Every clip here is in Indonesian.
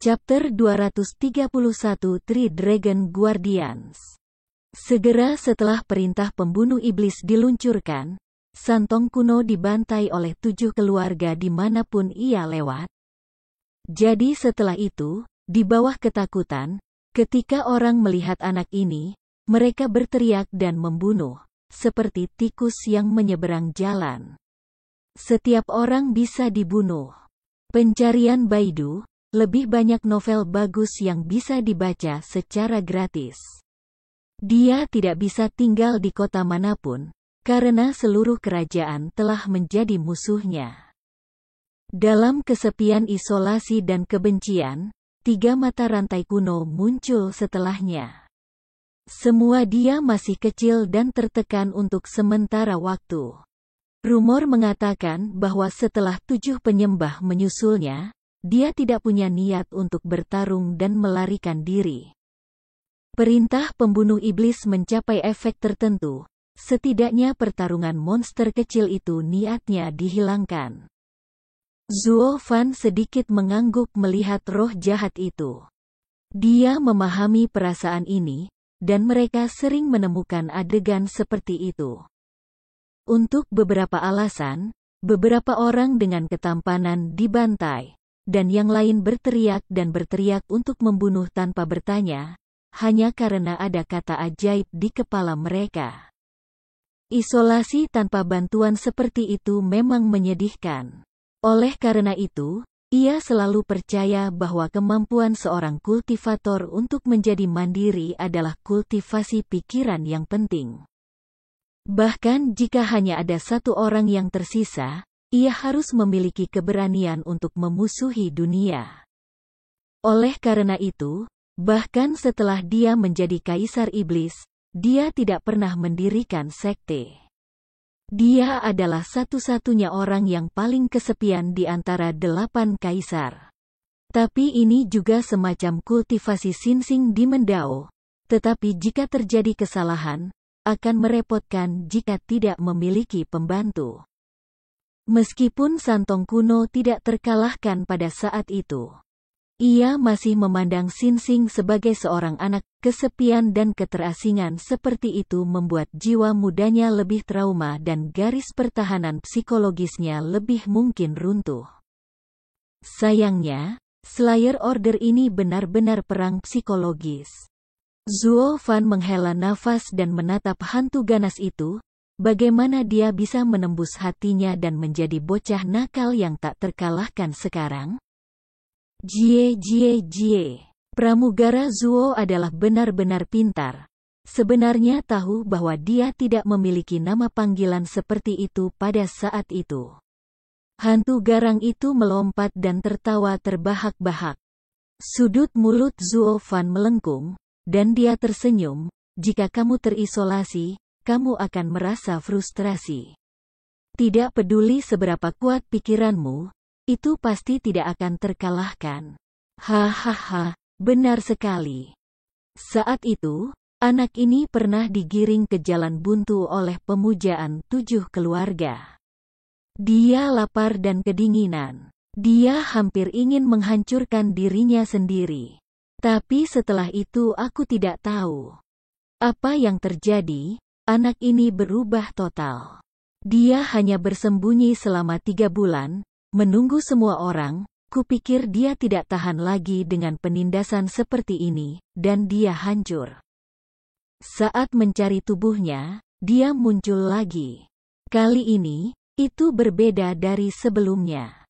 Chapter 231 Three Dragon Guardians. Segera setelah perintah pembunuh iblis diluncurkan, Santong kuno dibantai oleh 7 keluarga dimanapun ia lewat. Jadi setelah itu, di bawah ketakutan, ketika orang melihat anak ini, mereka berteriak dan membunuh, seperti tikus yang menyeberang jalan. Setiap orang bisa dibunuh. Pencarian Baidu. Lebih banyak novel bagus yang bisa dibaca secara gratis. Dia tidak bisa tinggal di kota manapun, karena seluruh kerajaan telah menjadi musuhnya. Dalam kesepian isolasi dan kebencian, 3 mata rantai kuno muncul setelahnya. Semua dia masih kecil dan tertekan untuk sementara waktu. Rumor mengatakan bahwa setelah 7 penyembah menyusulnya, dia tidak punya niat untuk bertarung dan melarikan diri. Perintah pembunuh iblis mencapai efek tertentu, setidaknya pertarungan monster kecil itu niatnya dihilangkan. Zuo Fan sedikit mengangguk melihat roh jahat itu. Dia memahami perasaan ini, dan mereka sering menemukan adegan seperti itu. Untuk beberapa alasan, beberapa orang dengan ketampanan dibantai, dan yang lain berteriak dan berteriak untuk membunuh tanpa bertanya, hanya karena ada kata ajaib di kepala mereka. Isolasi tanpa bantuan seperti itu memang menyedihkan. Oleh karena itu, ia selalu percaya bahwa kemampuan seorang kultivator untuk menjadi mandiri adalah kultivasi pikiran yang penting. Bahkan jika hanya ada 1 orang yang tersisa, ia harus memiliki keberanian untuk memusuhi dunia. Oleh karena itu, bahkan setelah dia menjadi kaisar iblis, dia tidak pernah mendirikan sekte. Dia adalah satu-satunya orang yang paling kesepian di antara 8 kaisar. Tapi ini juga semacam kultivasi sinsing di Mendao, tetapi jika terjadi kesalahan, akan merepotkan jika tidak memiliki pembantu. Meskipun Santong kuno tidak terkalahkan pada saat itu, ia masih memandang Sinsing sebagai seorang anak. Kesepian dan keterasingan seperti itu membuat jiwa mudanya lebih trauma dan garis pertahanan psikologisnya lebih mungkin runtuh. Sayangnya, Slayer Order ini benar-benar perang psikologis. Zuo Fan menghela nafas dan menatap hantu ganas itu. Bagaimana dia bisa menembus hatinya dan menjadi bocah nakal yang tak terkalahkan sekarang? Jie. Pramugara Zuo adalah benar-benar pintar. Sebenarnya tahu bahwa dia tidak memiliki nama panggilan seperti itu pada saat itu. Hantu garang itu melompat dan tertawa terbahak-bahak. Sudut mulut Zuo Fan melengkung, dan dia tersenyum. Jika kamu terisolasi, kamu akan merasa frustrasi. Tidak peduli seberapa kuat pikiranmu, itu pasti tidak akan terkalahkan. Hahaha, benar sekali. Saat itu, anak ini pernah digiring ke jalan buntu oleh pemujaan 7 keluarga. Dia lapar dan kedinginan. Dia hampir ingin menghancurkan dirinya sendiri. Tapi setelah itu aku tidak tahu apa yang terjadi. Anak ini berubah total. Dia hanya bersembunyi selama 3 bulan, menunggu semua orang. Kupikir dia tidak tahan lagi dengan penindasan seperti ini, dan dia hancur. Saat mencari tubuhnya, dia muncul lagi. Kali ini, itu berbeda dari sebelumnya.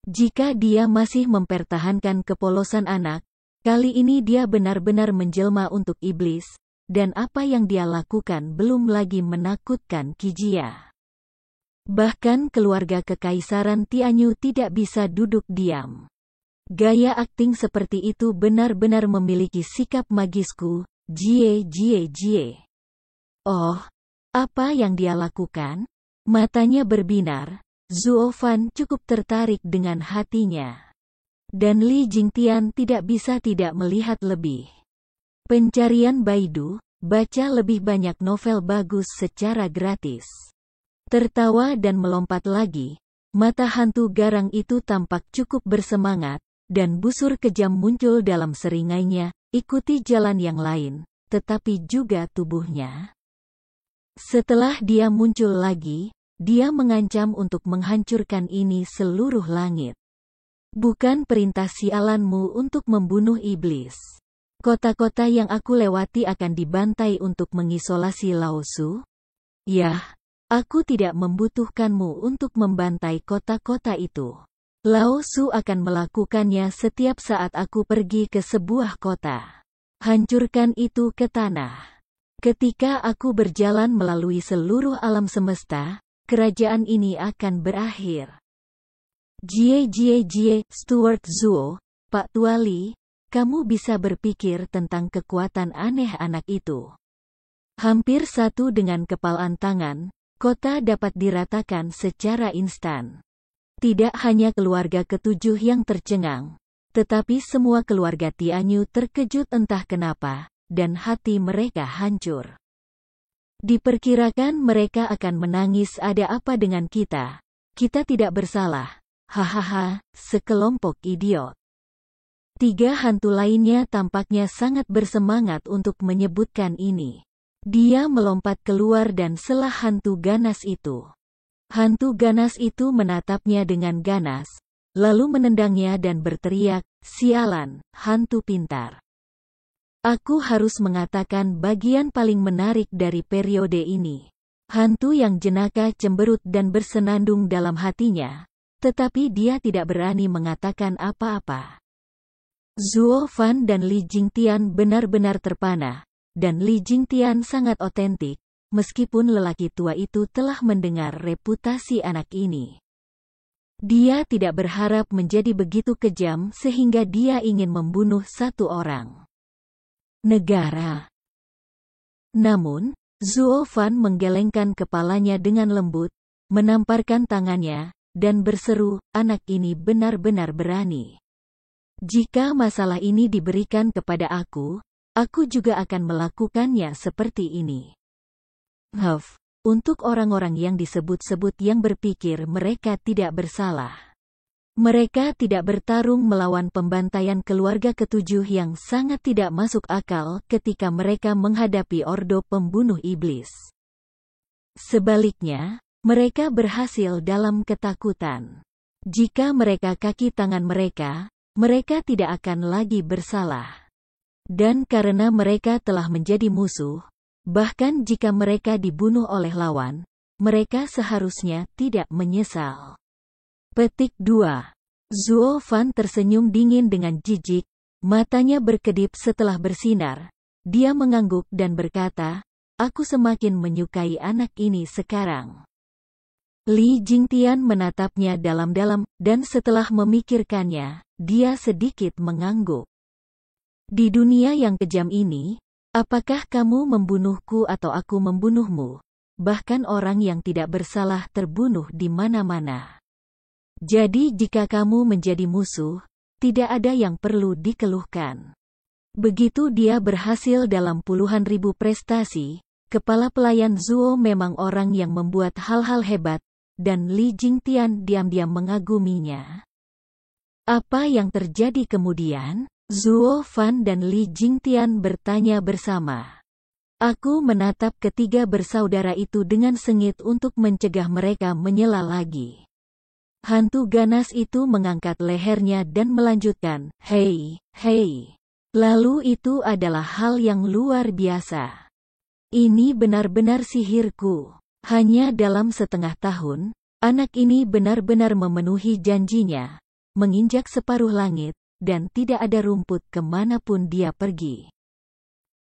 Jika dia masih mempertahankan kepolosan anak, kali ini dia benar-benar menjelma untuk iblis. Dan apa yang dia lakukan belum lagi menakutkan Kijia. Bahkan keluarga kekaisaran Tianyu tidak bisa duduk diam. Gaya akting seperti itu benar-benar memiliki sikap magisku. Jie. Oh, apa yang dia lakukan? Matanya berbinar. Zuo Fan cukup tertarik dengan hatinya. Dan Li Jingtian tidak bisa tidak melihat lebih. Pencarian Baidu, baca lebih banyak novel bagus secara gratis. Tertawa dan melompat lagi, mata hantu garang itu tampak cukup bersemangat, dan busur kejam muncul dalam seringainya, ikuti jalan yang lain, tetapi juga tubuhnya. Setelah dia muncul lagi, dia mengancam untuk menghancurkan ini seluruh langit. Bukan perintah sialanmu untuk membunuh iblis. Kota-kota yang aku lewati akan dibantai untuk mengisolasi Lao Su? Yah, aku tidak membutuhkanmu untuk membantai kota-kota itu. Lao Su akan melakukannya setiap saat aku pergi ke sebuah kota. Hancurkan itu ke tanah. Ketika aku berjalan melalui seluruh alam semesta, kerajaan ini akan berakhir. Jie, Stuart Zuo, Pak Tuali, kamu bisa berpikir tentang kekuatan aneh anak itu. Hampir satu dengan kepalan tangan, kota dapat diratakan secara instan. Tidak hanya keluarga ketujuh yang tercengang, tetapi semua keluarga Tianyu terkejut entah kenapa, dan hati mereka hancur. Diperkirakan mereka akan menangis. Ada apa dengan kita? Kita tidak bersalah. Hahaha, sekelompok idiot. Tiga hantu lainnya tampaknya sangat bersemangat untuk menyebutkan ini. Dia melompat keluar dan selah hantu ganas itu. Hantu ganas itu menatapnya dengan ganas, lalu menendangnya dan berteriak, "Sialan, hantu pintar. Aku harus mengatakan bagian paling menarik dari periode ini." Hantu yang jenaka cemberut dan bersenandung dalam hatinya, tetapi dia tidak berani mengatakan apa-apa. Zuo Fan dan Li Jingtian benar-benar terpana, dan Li Jingtian sangat otentik, meskipun lelaki tua itu telah mendengar reputasi anak ini. Dia tidak berharap menjadi begitu kejam sehingga dia ingin membunuh satu orang negara. Namun, Zuo Fan menggelengkan kepalanya dengan lembut, menamparkan tangannya, dan berseru, "Anak ini benar-benar berani. Jika masalah ini diberikan kepada aku juga akan melakukannya seperti ini." Untuk orang-orang yang disebut-sebut yang berpikir mereka tidak bersalah. Mereka tidak bertarung melawan pembantaian keluarga ketujuh yang sangat tidak masuk akal ketika mereka menghadapi ordo pembunuh iblis. Sebaliknya, mereka berhasil dalam ketakutan. Jika mereka kaki tangan mereka tidak akan lagi bersalah. Dan karena mereka telah menjadi musuh, bahkan jika mereka dibunuh oleh lawan, mereka seharusnya tidak menyesal. Petik 2. Zuo Fan tersenyum dingin dengan jijik, matanya berkedip setelah bersinar. Dia mengangguk dan berkata, "Aku semakin menyukai anak ini sekarang." Li Jingtian menatapnya dalam-dalam, dan setelah memikirkannya, dia sedikit mengangguk. Di dunia yang kejam ini, apakah kamu membunuhku atau aku membunuhmu? Bahkan orang yang tidak bersalah terbunuh di mana-mana. Jadi jika kamu menjadi musuh, tidak ada yang perlu dikeluhkan. Begitu dia berhasil dalam puluhan ribu prestasi, kepala pelayan Zuo memang orang yang membuat hal-hal hebat, dan Li Jingtian diam-diam mengaguminya. Apa yang terjadi kemudian? Zuo Fan dan Li Jingtian bertanya bersama. Aku menatap ketiga bersaudara itu dengan sengit untuk mencegah mereka menyela lagi. Hantu ganas itu mengangkat lehernya dan melanjutkan, "Hei. Lalu itu adalah hal yang luar biasa. Ini benar-benar sihirku. Hanya dalam setengah tahun, anak ini benar-benar memenuhi janjinya, menginjak separuh langit, dan tidak ada rumput kemanapun dia pergi."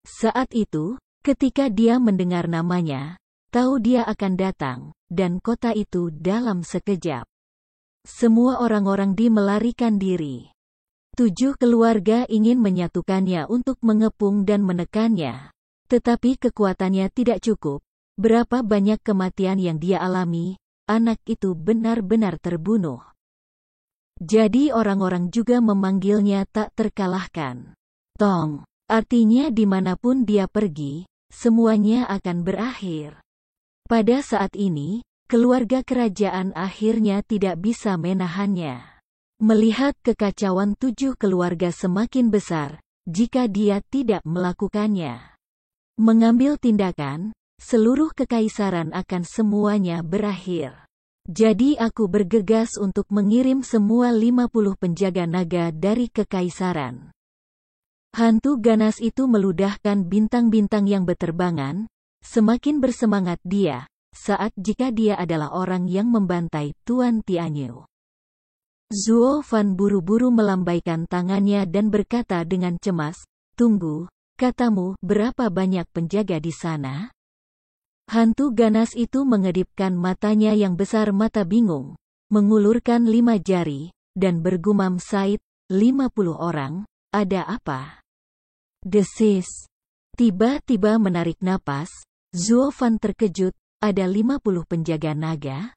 Saat itu, ketika dia mendengar namanya, tahu dia akan datang, dan kota itu dalam sekejap. Semua orang-orang melarikan diri. 7 keluarga ingin menyatukannya untuk mengepung dan menekannya. Tetapi kekuatannya tidak cukup. Berapa banyak kematian yang dia alami, anak itu benar-benar terbunuh. Jadi orang-orang juga memanggilnya tak terkalahkan. Tong, artinya dimanapun dia pergi, semuanya akan berakhir. Pada saat ini, keluarga kerajaan akhirnya tidak bisa menahannya. Melihat kekacauan 7 keluarga semakin besar, jika dia tidak melakukannya. Mengambil tindakan, seluruh kekaisaran akan semuanya berakhir. Jadi aku bergegas untuk mengirim semua 50 penjaga naga dari kekaisaran. Hantu ganas itu meludahkan bintang-bintang yang berterbangan, semakin bersemangat dia, saat jika dia adalah orang yang membantai Tuan Tianyu. Zuo Fan buru-buru melambaikan tangannya dan berkata dengan cemas, "Tunggu, katamu, berapa banyak penjaga di sana?" Hantu ganas itu mengedipkan matanya yang besar mata bingung, mengulurkan 5 jari, dan bergumam sait, 50 orang, ada apa? Desis. Tiba-tiba menarik napas, Zuo Fan terkejut, ada 50 penjaga naga?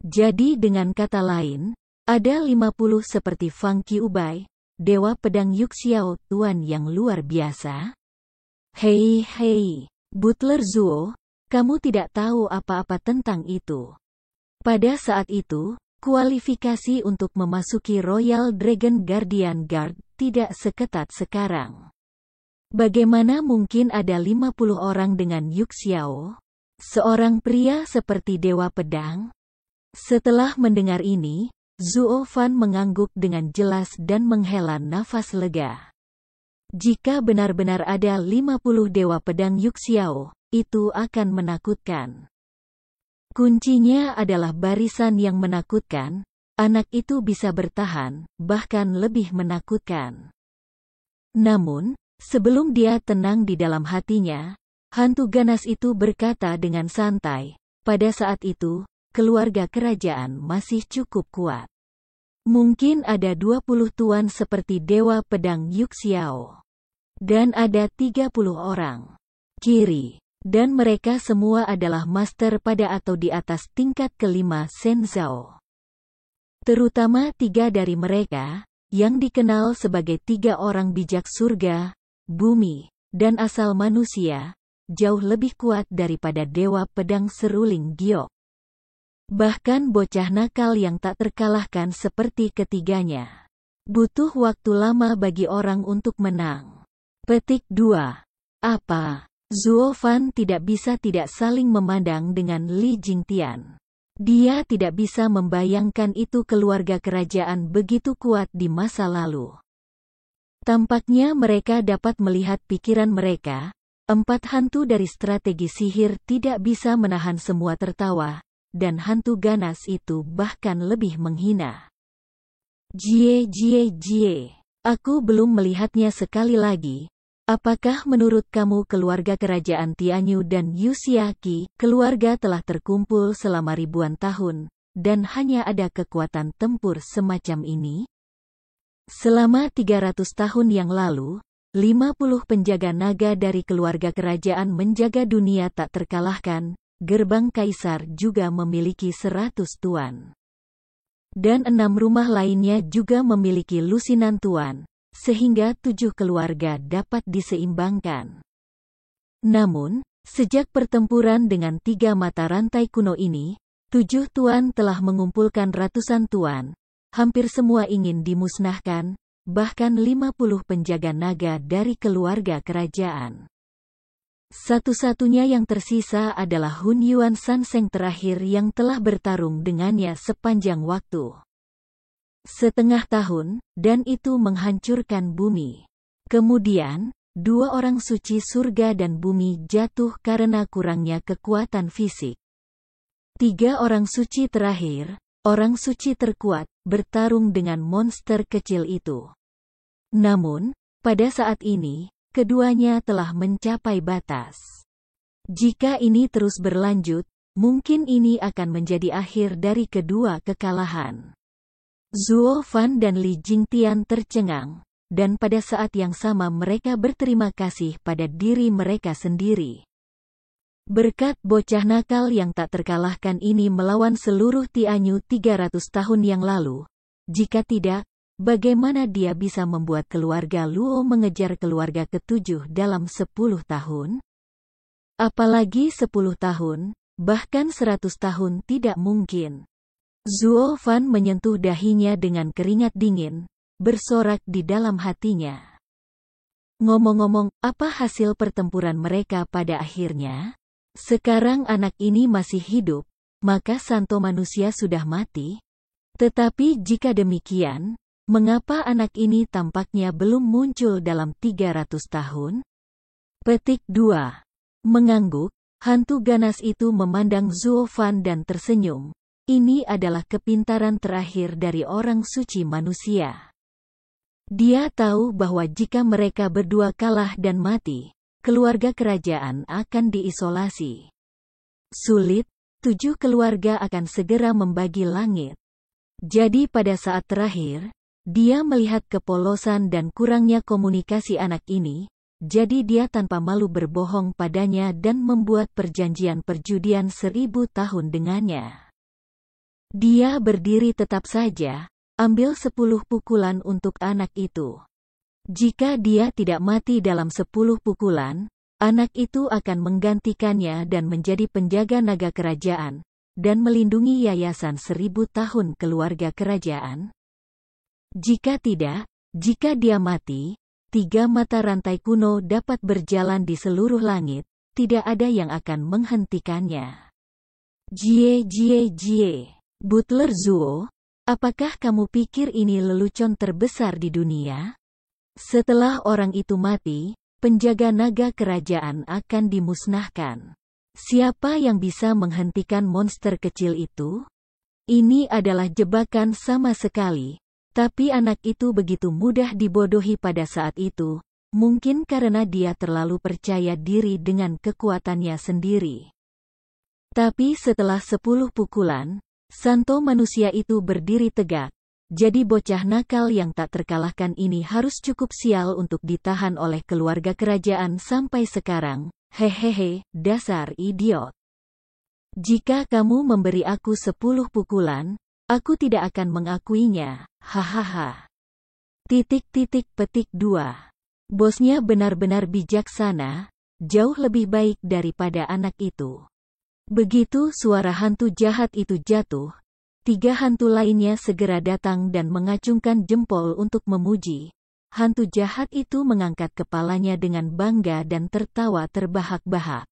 Jadi dengan kata lain, ada 50 seperti Fang Qiubai, Dewa Pedang Yuxiao Tuan yang luar biasa? Hei, Butler Zuo, kamu tidak tahu apa-apa tentang itu. Pada saat itu, kualifikasi untuk memasuki Royal Dragon Guardian Guard tidak seketat sekarang. Bagaimana mungkin ada 50 orang dengan Yuxiao? Seorang pria seperti Dewa Pedang? Setelah mendengar ini, Zuo Fan mengangguk dengan jelas dan menghela nafas lega. Jika benar-benar ada 50 Dewa Pedang Yuxiao, itu akan menakutkan. Kuncinya adalah barisan yang menakutkan, anak itu bisa bertahan, bahkan lebih menakutkan. Namun, sebelum dia tenang di dalam hatinya, hantu ganas itu berkata dengan santai, pada saat itu, keluarga kerajaan masih cukup kuat. Mungkin ada 20 tuan seperti Dewa Pedang Yuxiao. Dan ada 30 orang. Kiri. Dan mereka semua adalah master pada atau di atas tingkat kelima Shenzhou. Terutama 3 dari mereka, yang dikenal sebagai 3 orang bijak surga, bumi, dan asal manusia, jauh lebih kuat daripada Dewa Pedang Seruling Giok. Bahkan bocah nakal yang tak terkalahkan seperti ketiganya. Butuh waktu lama bagi orang untuk menang. Petik 2. Apa? Zuo Fan tidak bisa tidak saling memandang dengan Li Jingtian. Dia tidak bisa membayangkan itu keluarga kerajaan begitu kuat di masa lalu. Tampaknya mereka dapat melihat pikiran mereka. 4 hantu dari strategi sihir tidak bisa menahan semua tertawa, dan hantu ganas itu bahkan lebih menghina. Jie, aku belum melihatnya sekali lagi. Apakah menurut kamu keluarga kerajaan Tianyu dan Yuxiaki, keluarga telah terkumpul selama ribuan tahun, dan hanya ada kekuatan tempur semacam ini? Selama 300 tahun yang lalu, 50 penjaga naga dari keluarga kerajaan menjaga dunia tak terkalahkan, gerbang kaisar juga memiliki 100 tuan. Dan 6 rumah lainnya juga memiliki lusinan tuan, sehingga 7 keluarga dapat diseimbangkan. Namun, sejak pertempuran dengan 3 mata rantai kuno ini, 7 tuan telah mengumpulkan ratusan tuan, hampir semua ingin dimusnahkan, bahkan 50 penjaga naga dari keluarga kerajaan. Satu-satunya yang tersisa adalah Hun Yuan Sanseng terakhir yang telah bertarung dengannya sepanjang waktu. Setengah tahun, dan itu menghancurkan bumi. Kemudian, 2 orang suci surga dan bumi jatuh karena kurangnya kekuatan fisik. 3 orang suci terakhir, orang suci terkuat, bertarung dengan monster kecil itu. Namun, pada saat ini, keduanya telah mencapai batas. Jika ini terus berlanjut, mungkin ini akan menjadi akhir dari kedua kekalahan. Zuo Fan dan Li Jingtian tercengang, dan pada saat yang sama mereka berterima kasih pada diri mereka sendiri. Berkat bocah nakal yang tak terkalahkan ini melawan seluruh Tianyu 300 tahun yang lalu. Jika tidak, bagaimana dia bisa membuat keluarga Luo mengejar keluarga ke-7 dalam 10 tahun? Apalagi 10 tahun, bahkan 100 tahun tidak mungkin. Zuo Fan menyentuh dahinya dengan keringat dingin, bersorak di dalam hatinya. Ngomong-ngomong, apa hasil pertempuran mereka pada akhirnya? Sekarang anak ini masih hidup, maka Santo manusia sudah mati? Tetapi jika demikian, mengapa anak ini tampaknya belum muncul dalam 300 tahun? Petik 2. Mengangguk, hantu ganas itu memandang Zuo Fan dan tersenyum. Ini adalah kepintaran terakhir dari orang suci manusia. Dia tahu bahwa jika mereka berdua kalah dan mati, keluarga kerajaan akan diisolasi. Sulit, 7 keluarga akan segera membagi langit. Jadi pada saat terakhir, dia melihat kepolosan dan kurangnya komunikasi anak ini, jadi dia tanpa malu berbohong padanya dan membuat perjanjian perjudian 1000 tahun dengannya. Dia berdiri tetap saja, ambil 10 pukulan untuk anak itu. Jika dia tidak mati dalam 10 pukulan, anak itu akan menggantikannya dan menjadi penjaga naga kerajaan, dan melindungi yayasan 1000 tahun keluarga kerajaan. Jika tidak, jika dia mati, 3 mata rantai kuno dapat berjalan di seluruh langit, tidak ada yang akan menghentikannya. Jie Jie Jie, Butler Zuo, apakah kamu pikir ini lelucon terbesar di dunia? Setelah orang itu mati, penjaga naga kerajaan akan dimusnahkan. Siapa yang bisa menghentikan monster kecil itu? Ini adalah jebakan sama sekali, tapi anak itu begitu mudah dibodohi pada saat itu, mungkin karena dia terlalu percaya diri dengan kekuatannya sendiri. Tapi setelah 10 pukulan, Santo manusia itu berdiri tegak, jadi bocah nakal yang tak terkalahkan ini harus cukup sial untuk ditahan oleh keluarga kerajaan sampai sekarang. Hehehe, dasar idiot. Jika kamu memberi aku 10 pukulan, aku tidak akan mengakuinya, hahaha. Petik 2. Bosnya benar-benar bijaksana, jauh lebih baik daripada anak itu. Begitu suara hantu jahat itu jatuh, 3 hantu lainnya segera datang dan mengacungkan jempol untuk memuji. Hantu jahat itu mengangkat kepalanya dengan bangga dan tertawa terbahak-bahak.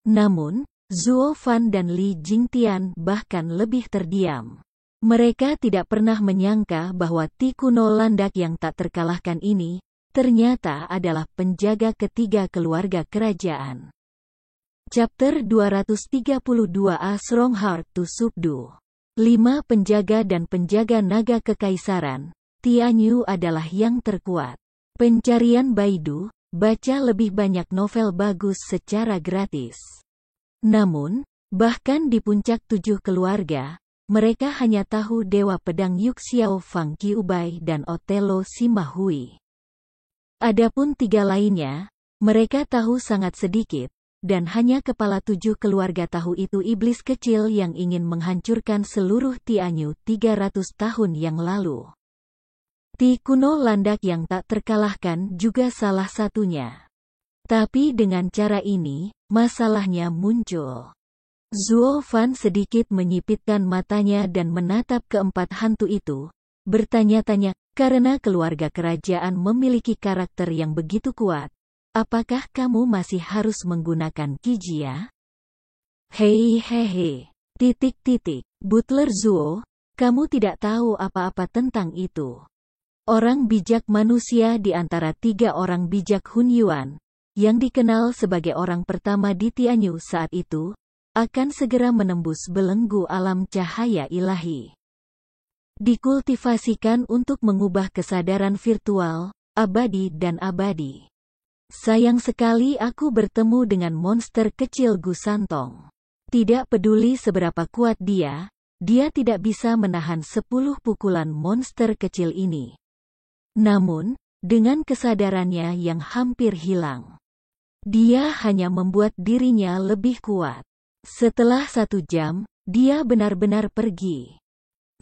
Namun, Zuo Fan dan Li Jingtian bahkan lebih terdiam. Mereka tidak pernah menyangka bahwa Ti kuno landak yang tak terkalahkan ini, ternyata adalah penjaga ketiga keluarga kerajaan. Chapter 232A Strongheart to Subdue. 5 penjaga dan penjaga naga kekaisaran. Tianyu adalah yang terkuat. Pencarian Baidu, baca lebih banyak novel bagus secara gratis. Namun, bahkan di puncak 7 keluarga, mereka hanya tahu Dewa Pedang Yuk Xiao Fang Qiubai dan Otelo Simahui. Adapun 3 lainnya, mereka tahu sangat sedikit, dan hanya kepala 7 keluarga tahu itu iblis kecil yang ingin menghancurkan seluruh Tianyu 300 tahun yang lalu. Ti kuno landak yang tak terkalahkan juga salah satunya. Tapi dengan cara ini, masalahnya muncul. Zuo Fan sedikit menyipitkan matanya dan menatap keempat hantu itu, bertanya-tanya, karena keluarga kerajaan memiliki karakter yang begitu kuat, apakah kamu masih harus menggunakan Kijia? Hehehe. Butler Zuo, kamu tidak tahu apa-apa tentang itu. Orang bijak manusia di antara 3 orang bijak Hun Yuan, yang dikenal sebagai orang pertama di Tianyu saat itu, akan segera menembus belenggu alam cahaya ilahi. Dikultivasikan untuk mengubah kesadaran virtual, abadi dan abadi. Sayang sekali aku bertemu dengan monster kecil Gu Santong. Tidak peduli seberapa kuat dia tidak bisa menahan 10 pukulan monster kecil ini. Namun, dengan kesadarannya yang hampir hilang, dia hanya membuat dirinya lebih kuat. Setelah 1 jam, dia benar-benar pergi.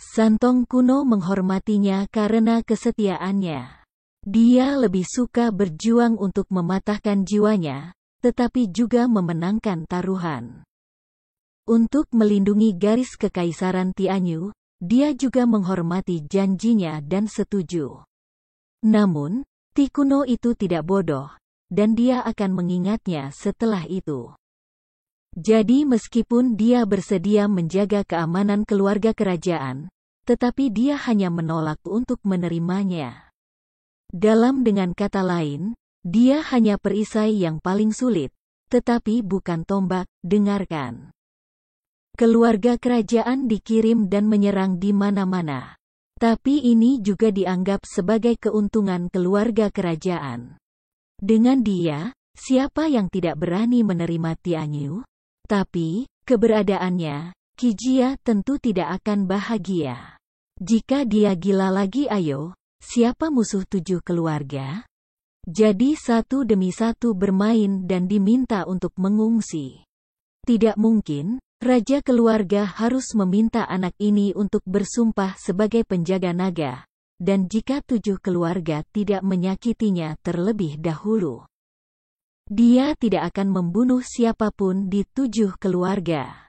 Santong kuno menghormatinya karena kesetiaannya. Dia lebih suka berjuang untuk mematahkan jiwanya, tetapi juga memenangkan taruhan. Untuk melindungi garis kekaisaran Tianyu, dia juga menghormati janjinya dan setuju. Namun, Ti kuno itu tidak bodoh, dan dia akan mengingatnya setelah itu. Jadi meskipun dia bersedia menjaga keamanan keluarga kerajaan, tetapi dia hanya menolak untuk menerimanya. Dengan kata lain, dia hanya perisai yang paling sulit, tetapi bukan tombak. Dengarkan. Keluarga kerajaan dikirim dan menyerang di mana-mana. Tapi ini juga dianggap sebagai keuntungan keluarga kerajaan. Dengan dia, siapa yang tidak berani menerima Tianyu? Tapi, keberadaannya, Kijia tentu tidak akan bahagia. Jika dia gila lagi, ayo, siapa musuh 7 keluarga? Jadi satu demi satu bermain dan diminta untuk mengungsi. Tidak mungkin, raja keluarga harus meminta anak ini untuk bersumpah sebagai penjaga naga, dan jika 7 keluarga tidak menyakitinya terlebih dahulu, dia tidak akan membunuh siapapun di 7 keluarga.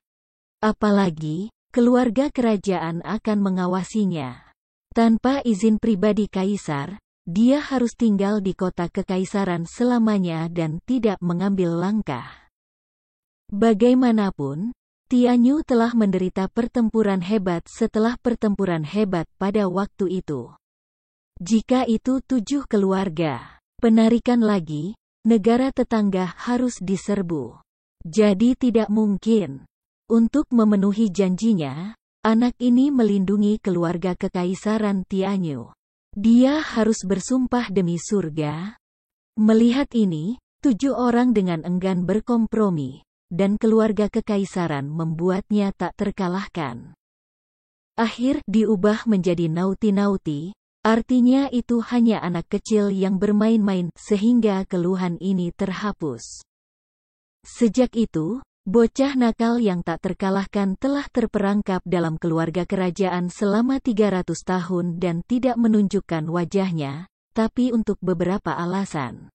Apalagi, keluarga kerajaan akan mengawasinya. Tanpa izin pribadi kaisar, dia harus tinggal di kota kekaisaran selamanya dan tidak mengambil langkah. Bagaimanapun, Tianyu telah menderita pertempuran hebat setelah pertempuran hebat pada waktu itu. Jika itu 7 keluarga, penarikan lagi, negara tetangga harus diserbu. Jadi tidak mungkin. Untuk memenuhi janjinya, anak ini melindungi keluarga kekaisaran Tianyu. Dia harus bersumpah demi surga. Melihat ini, 7 orang dengan enggan berkompromi, dan keluarga kekaisaran membuatnya tak terkalahkan. Akhir diubah menjadi nauti-nauti, artinya itu hanya anak kecil yang bermain-main sehingga keluhan ini terhapus. Sejak itu, bocah nakal yang tak terkalahkan telah terperangkap dalam keluarga kerajaan selama 300 tahun dan tidak menunjukkan wajahnya, tapi untuk beberapa alasan.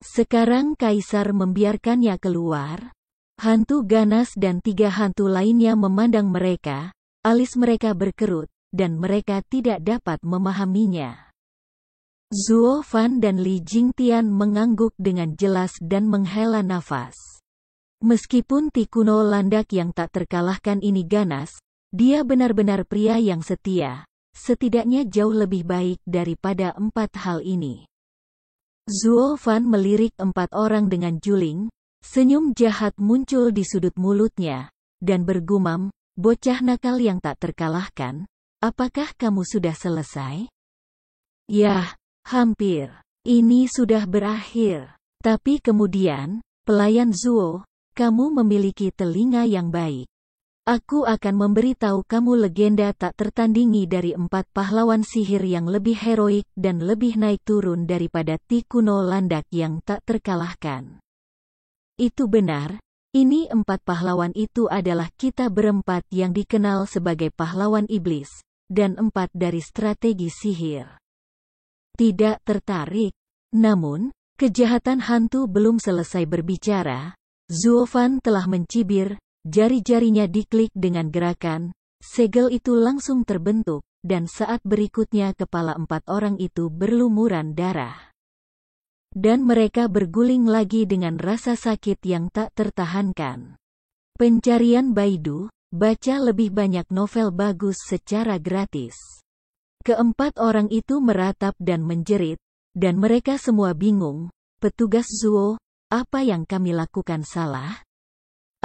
Sekarang kaisar membiarkannya keluar. Hantu ganas dan 3 hantu lainnya memandang mereka, alis mereka berkerut, dan mereka tidak dapat memahaminya. Zuo Fan dan Li Jingtian mengangguk dengan jelas dan menghela nafas. Meskipun Ti kuno landak yang tak terkalahkan ini ganas, dia benar-benar pria yang setia, setidaknya jauh lebih baik daripada 4 hal ini. Zuo Fan melirik 4 orang dengan juling, senyum jahat muncul di sudut mulutnya, dan bergumam, bocah nakal yang tak terkalahkan, apakah kamu sudah selesai? Yah, hampir. Ini sudah berakhir. Tapi kemudian, pelayan Zuo, kamu memiliki telinga yang baik. Aku akan memberitahu kamu legenda tak tertandingi dari 4 pahlawan sihir yang lebih heroik dan lebih naik turun daripada Ti kuno landak yang tak terkalahkan. Itu benar, ini 4 pahlawan itu adalah kita berempat yang dikenal sebagai pahlawan iblis, dan 4 dari strategi sihir. Tidak tertarik. Namun, kejahatan hantu belum selesai berbicara. Zuo Fan telah mencibir, jari-jarinya diklik dengan gerakan, segel itu langsung terbentuk, dan saat berikutnya kepala 4 orang itu berlumuran darah. Dan mereka berguling lagi dengan rasa sakit yang tak tertahankan. Pencarian Baidu, baca lebih banyak novel bagus secara gratis. Keempat orang itu meratap dan menjerit, dan mereka semua bingung. Petugas Zuo, apa yang kami lakukan salah?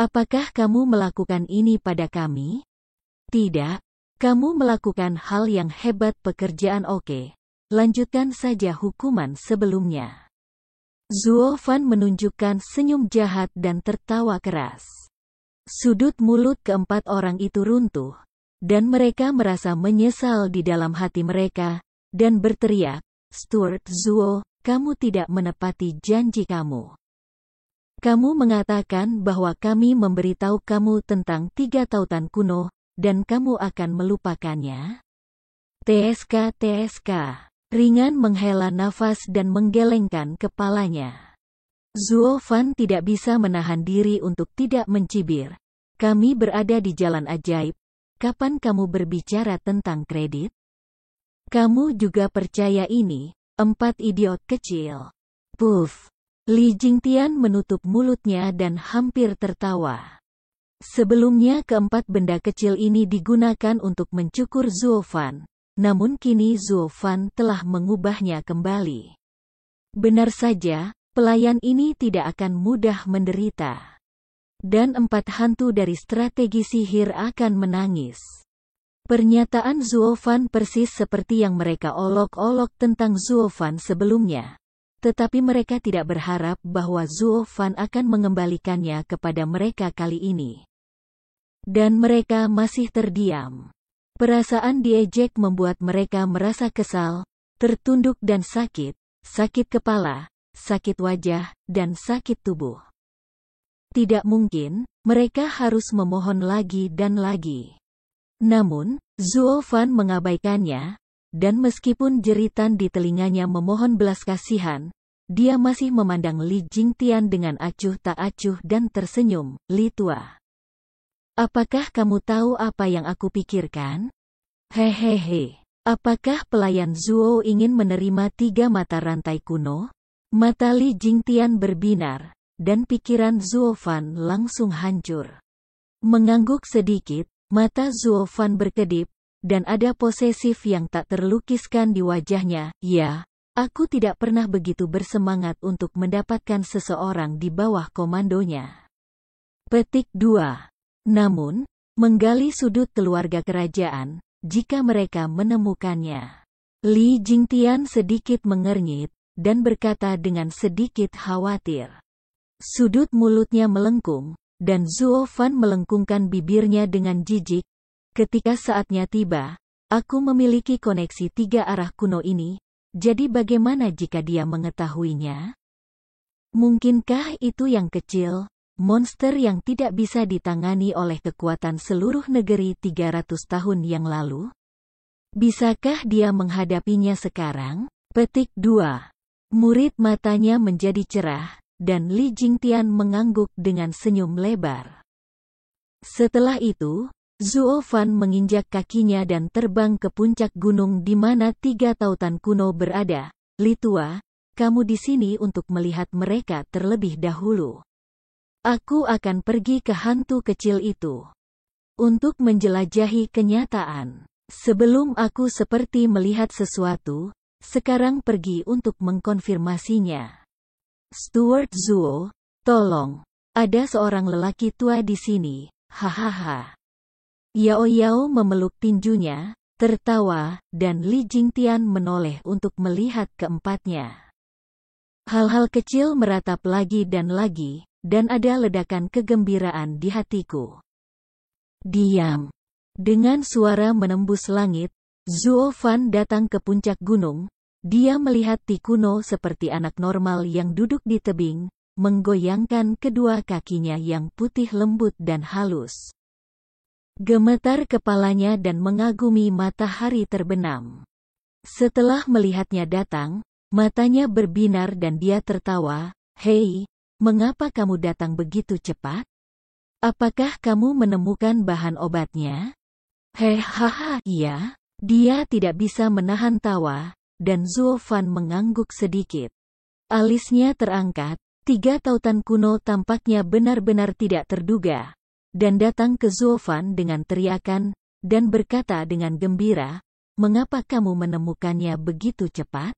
Apakah kamu melakukan ini pada kami? Tidak, kamu melakukan hal yang hebat, pekerjaan oke. Lanjutkan saja hukuman sebelumnya. Zuo Fan menunjukkan senyum jahat dan tertawa keras. Sudut mulut keempat orang itu runtuh, dan mereka merasa menyesal di dalam hati mereka, dan berteriak, Stuart Zuo, kamu tidak menepati janji kamu. Kamu mengatakan bahwa kami memberitahu kamu tentang 3 tautan kuno, dan kamu akan melupakannya? TSK. Ringan menghela nafas dan menggelengkan kepalanya. Zuo Fan tidak bisa menahan diri untuk tidak mencibir. Kami berada di jalan ajaib. Kapan kamu berbicara tentang kredit? Kamu juga percaya ini, 4 idiot kecil. Puff. Li Jingtian menutup mulutnya dan hampir tertawa. Sebelumnya keempat benda kecil ini digunakan untuk mencukur Zuo Fan, namun kini Zuo Fan telah mengubahnya kembali. Benar saja, pelayan ini tidak akan mudah menderita. Dan 4 hantu dari strategi sihir akan menangis. Pernyataan Zuo Fan persis seperti yang mereka olok-olok tentang Zuo Fan sebelumnya. Tetapi mereka tidak berharap bahwa Zuo Fan akan mengembalikannya kepada mereka kali ini. Dan mereka masih terdiam. Perasaan diejek membuat mereka merasa kesal, tertunduk dan sakit kepala, sakit wajah, dan sakit tubuh. Tidak mungkin, mereka harus memohon lagi dan lagi. Namun, Zuo Fan mengabaikannya, dan meskipun jeritan di telinganya memohon belas kasihan, dia masih memandang Li Jingtian dengan acuh tak acuh dan tersenyum. Li tua. Apakah kamu tahu apa yang aku pikirkan? Hehehe. Apakah pelayan Zuo ingin menerima 3 mata rantai kuno? Mata Li Jingtian berbinar, dan pikiran Zuo Fan langsung hancur. Mengangguk sedikit, mata Zuo Fan berkedip, dan ada posesif yang tak terlukiskan di wajahnya. Ya, aku tidak pernah begitu bersemangat untuk mendapatkan seseorang di bawah komandonya. Petik 2. Namun, menggali sudut keluarga kerajaan, jika mereka menemukannya. Li Jingtian sedikit mengernyit, dan berkata dengan sedikit khawatir. Sudut mulutnya melengkung, dan Zuo Fan melengkungkan bibirnya dengan jijik. Ketika saatnya tiba, aku memiliki koneksi 3 arah kuno ini, jadi bagaimana jika dia mengetahuinya? Mungkinkah itu yang kecil? Monster yang tidak bisa ditangani oleh kekuatan seluruh negeri 300 tahun yang lalu? Bisakah dia menghadapinya sekarang? Petik 2. Murid matanya menjadi cerah, dan Li Jingtian mengangguk dengan senyum lebar. Setelah itu, Zuo Fan menginjak kakinya dan terbang ke puncak gunung di mana 3 tautan kuno berada. Li tua, kamu di sini untuk melihat mereka terlebih dahulu. Aku akan pergi ke hantu kecil itu. Untuk menjelajahi kenyataan. Sebelum aku seperti melihat sesuatu, sekarang pergi untuk mengkonfirmasinya. Steward Zuo, tolong. Ada seorang lelaki tua di sini, hahaha. Yao Yao memeluk tinjunya, tertawa, dan Li Jingtian menoleh untuk melihat keempatnya. Hal-hal kecil meratap lagi, dan ada ledakan kegembiraan di hatiku. Diam. Dengan suara menembus langit, Zuo Fan datang ke puncak gunung. Dia melihat Ti kuno seperti anak normal yang duduk di tebing, menggoyangkan kedua kakinya yang putih lembut dan halus. Gemetar kepalanya dan mengagumi matahari terbenam. Setelah melihatnya datang, matanya berbinar dan dia tertawa. Hei, mengapa kamu datang begitu cepat? Apakah kamu menemukan bahan obatnya? Hehaha, iya. Dia tidak bisa menahan tawa, dan Zuo Fan mengangguk sedikit. Alisnya terangkat, 3 tautan kuno tampaknya benar-benar tidak terduga, dan datang ke Zuo Fan dengan teriakan, dan berkata dengan gembira, mengapa kamu menemukannya begitu cepat?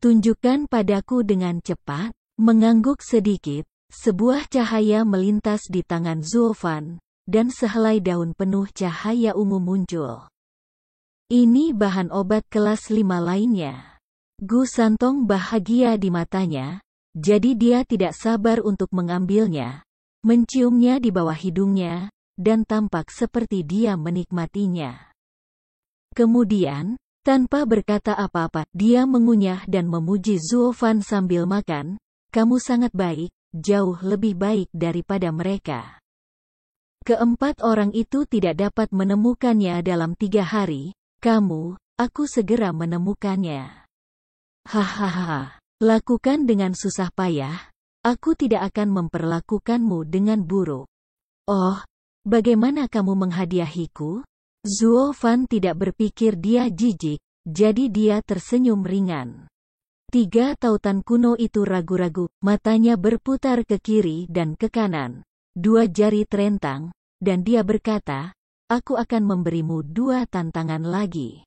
Tunjukkan padaku dengan cepat. Mengangguk sedikit, sebuah cahaya melintas di tangan Zuo Fan, dan sehelai daun penuh cahaya ungu muncul. Ini bahan obat kelas 5 lainnya. Gu Santong bahagia di matanya, jadi dia tidak sabar untuk mengambilnya, menciumnya di bawah hidungnya, dan tampak seperti dia menikmatinya. Kemudian, tanpa berkata apa-apa, dia mengunyah dan memuji Zuo Fan sambil makan. Kamu sangat baik, jauh lebih baik daripada mereka. Keempat orang itu tidak dapat menemukannya dalam 3 hari. Aku segera menemukannya. Hahaha. Lakukan dengan susah payah, aku tidak akan memperlakukanmu dengan buruk. Oh, bagaimana kamu menghadiahiku? Zuo Fan tidak berpikir dia jijik, jadi dia tersenyum ringan. Tiga tautan kuno itu ragu-ragu, matanya berputar ke kiri dan ke kanan. Dua jari terentang, dan dia berkata, aku akan memberimu dua tantangan lagi.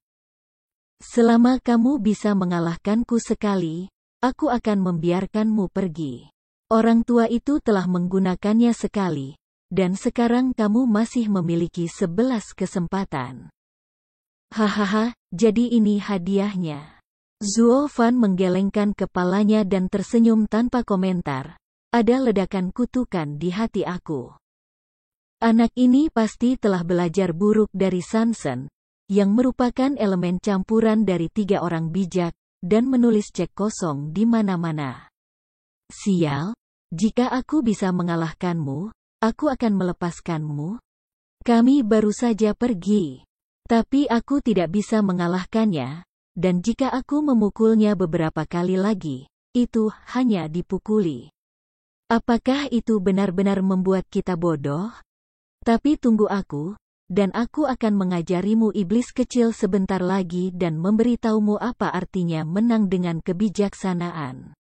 Selama kamu bisa mengalahkanku sekali, aku akan membiarkanmu pergi. Orang tua itu telah menggunakannya sekali, dan sekarang kamu masih memiliki 11 kesempatan. Hahaha, jadi ini hadiahnya. Zuo Fan menggelengkan kepalanya dan tersenyum tanpa komentar. Ada ledakan kutukan di hati aku. Anak ini pasti telah belajar buruk dari Sansen, yang merupakan elemen campuran dari tiga orang bijak, dan menulis cek kosong di mana-mana. Sial, jika aku bisa mengalahkanmu, aku akan melepaskanmu. Kami baru saja pergi. Tapi aku tidak bisa mengalahkannya, dan jika aku memukulnya beberapa kali lagi, itu hanya dipukuli. Apakah itu benar-benar membuat kita bodoh? Tapi tunggu aku, dan aku akan mengajarimu iblis kecil sebentar lagi dan memberitahumu apa artinya menang dengan kebijaksanaan.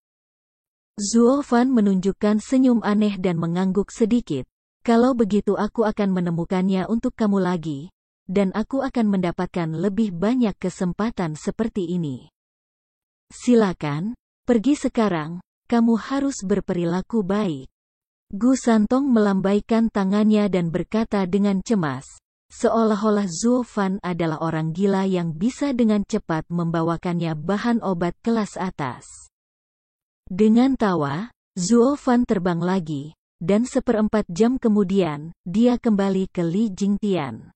Zuo Fan menunjukkan senyum aneh dan mengangguk sedikit. Kalau begitu aku akan menemukannya untuk kamu lagi, dan aku akan mendapatkan lebih banyak kesempatan seperti ini. Silakan, pergi sekarang, kamu harus berperilaku baik. Gu Santong melambaikan tangannya dan berkata dengan cemas, seolah-olah Zuo Fan adalah orang gila yang bisa dengan cepat membawakannya bahan obat kelas atas. Dengan tawa, Zuo Fan terbang lagi, dan 1/4 jam kemudian, dia kembali ke Li Jingtian.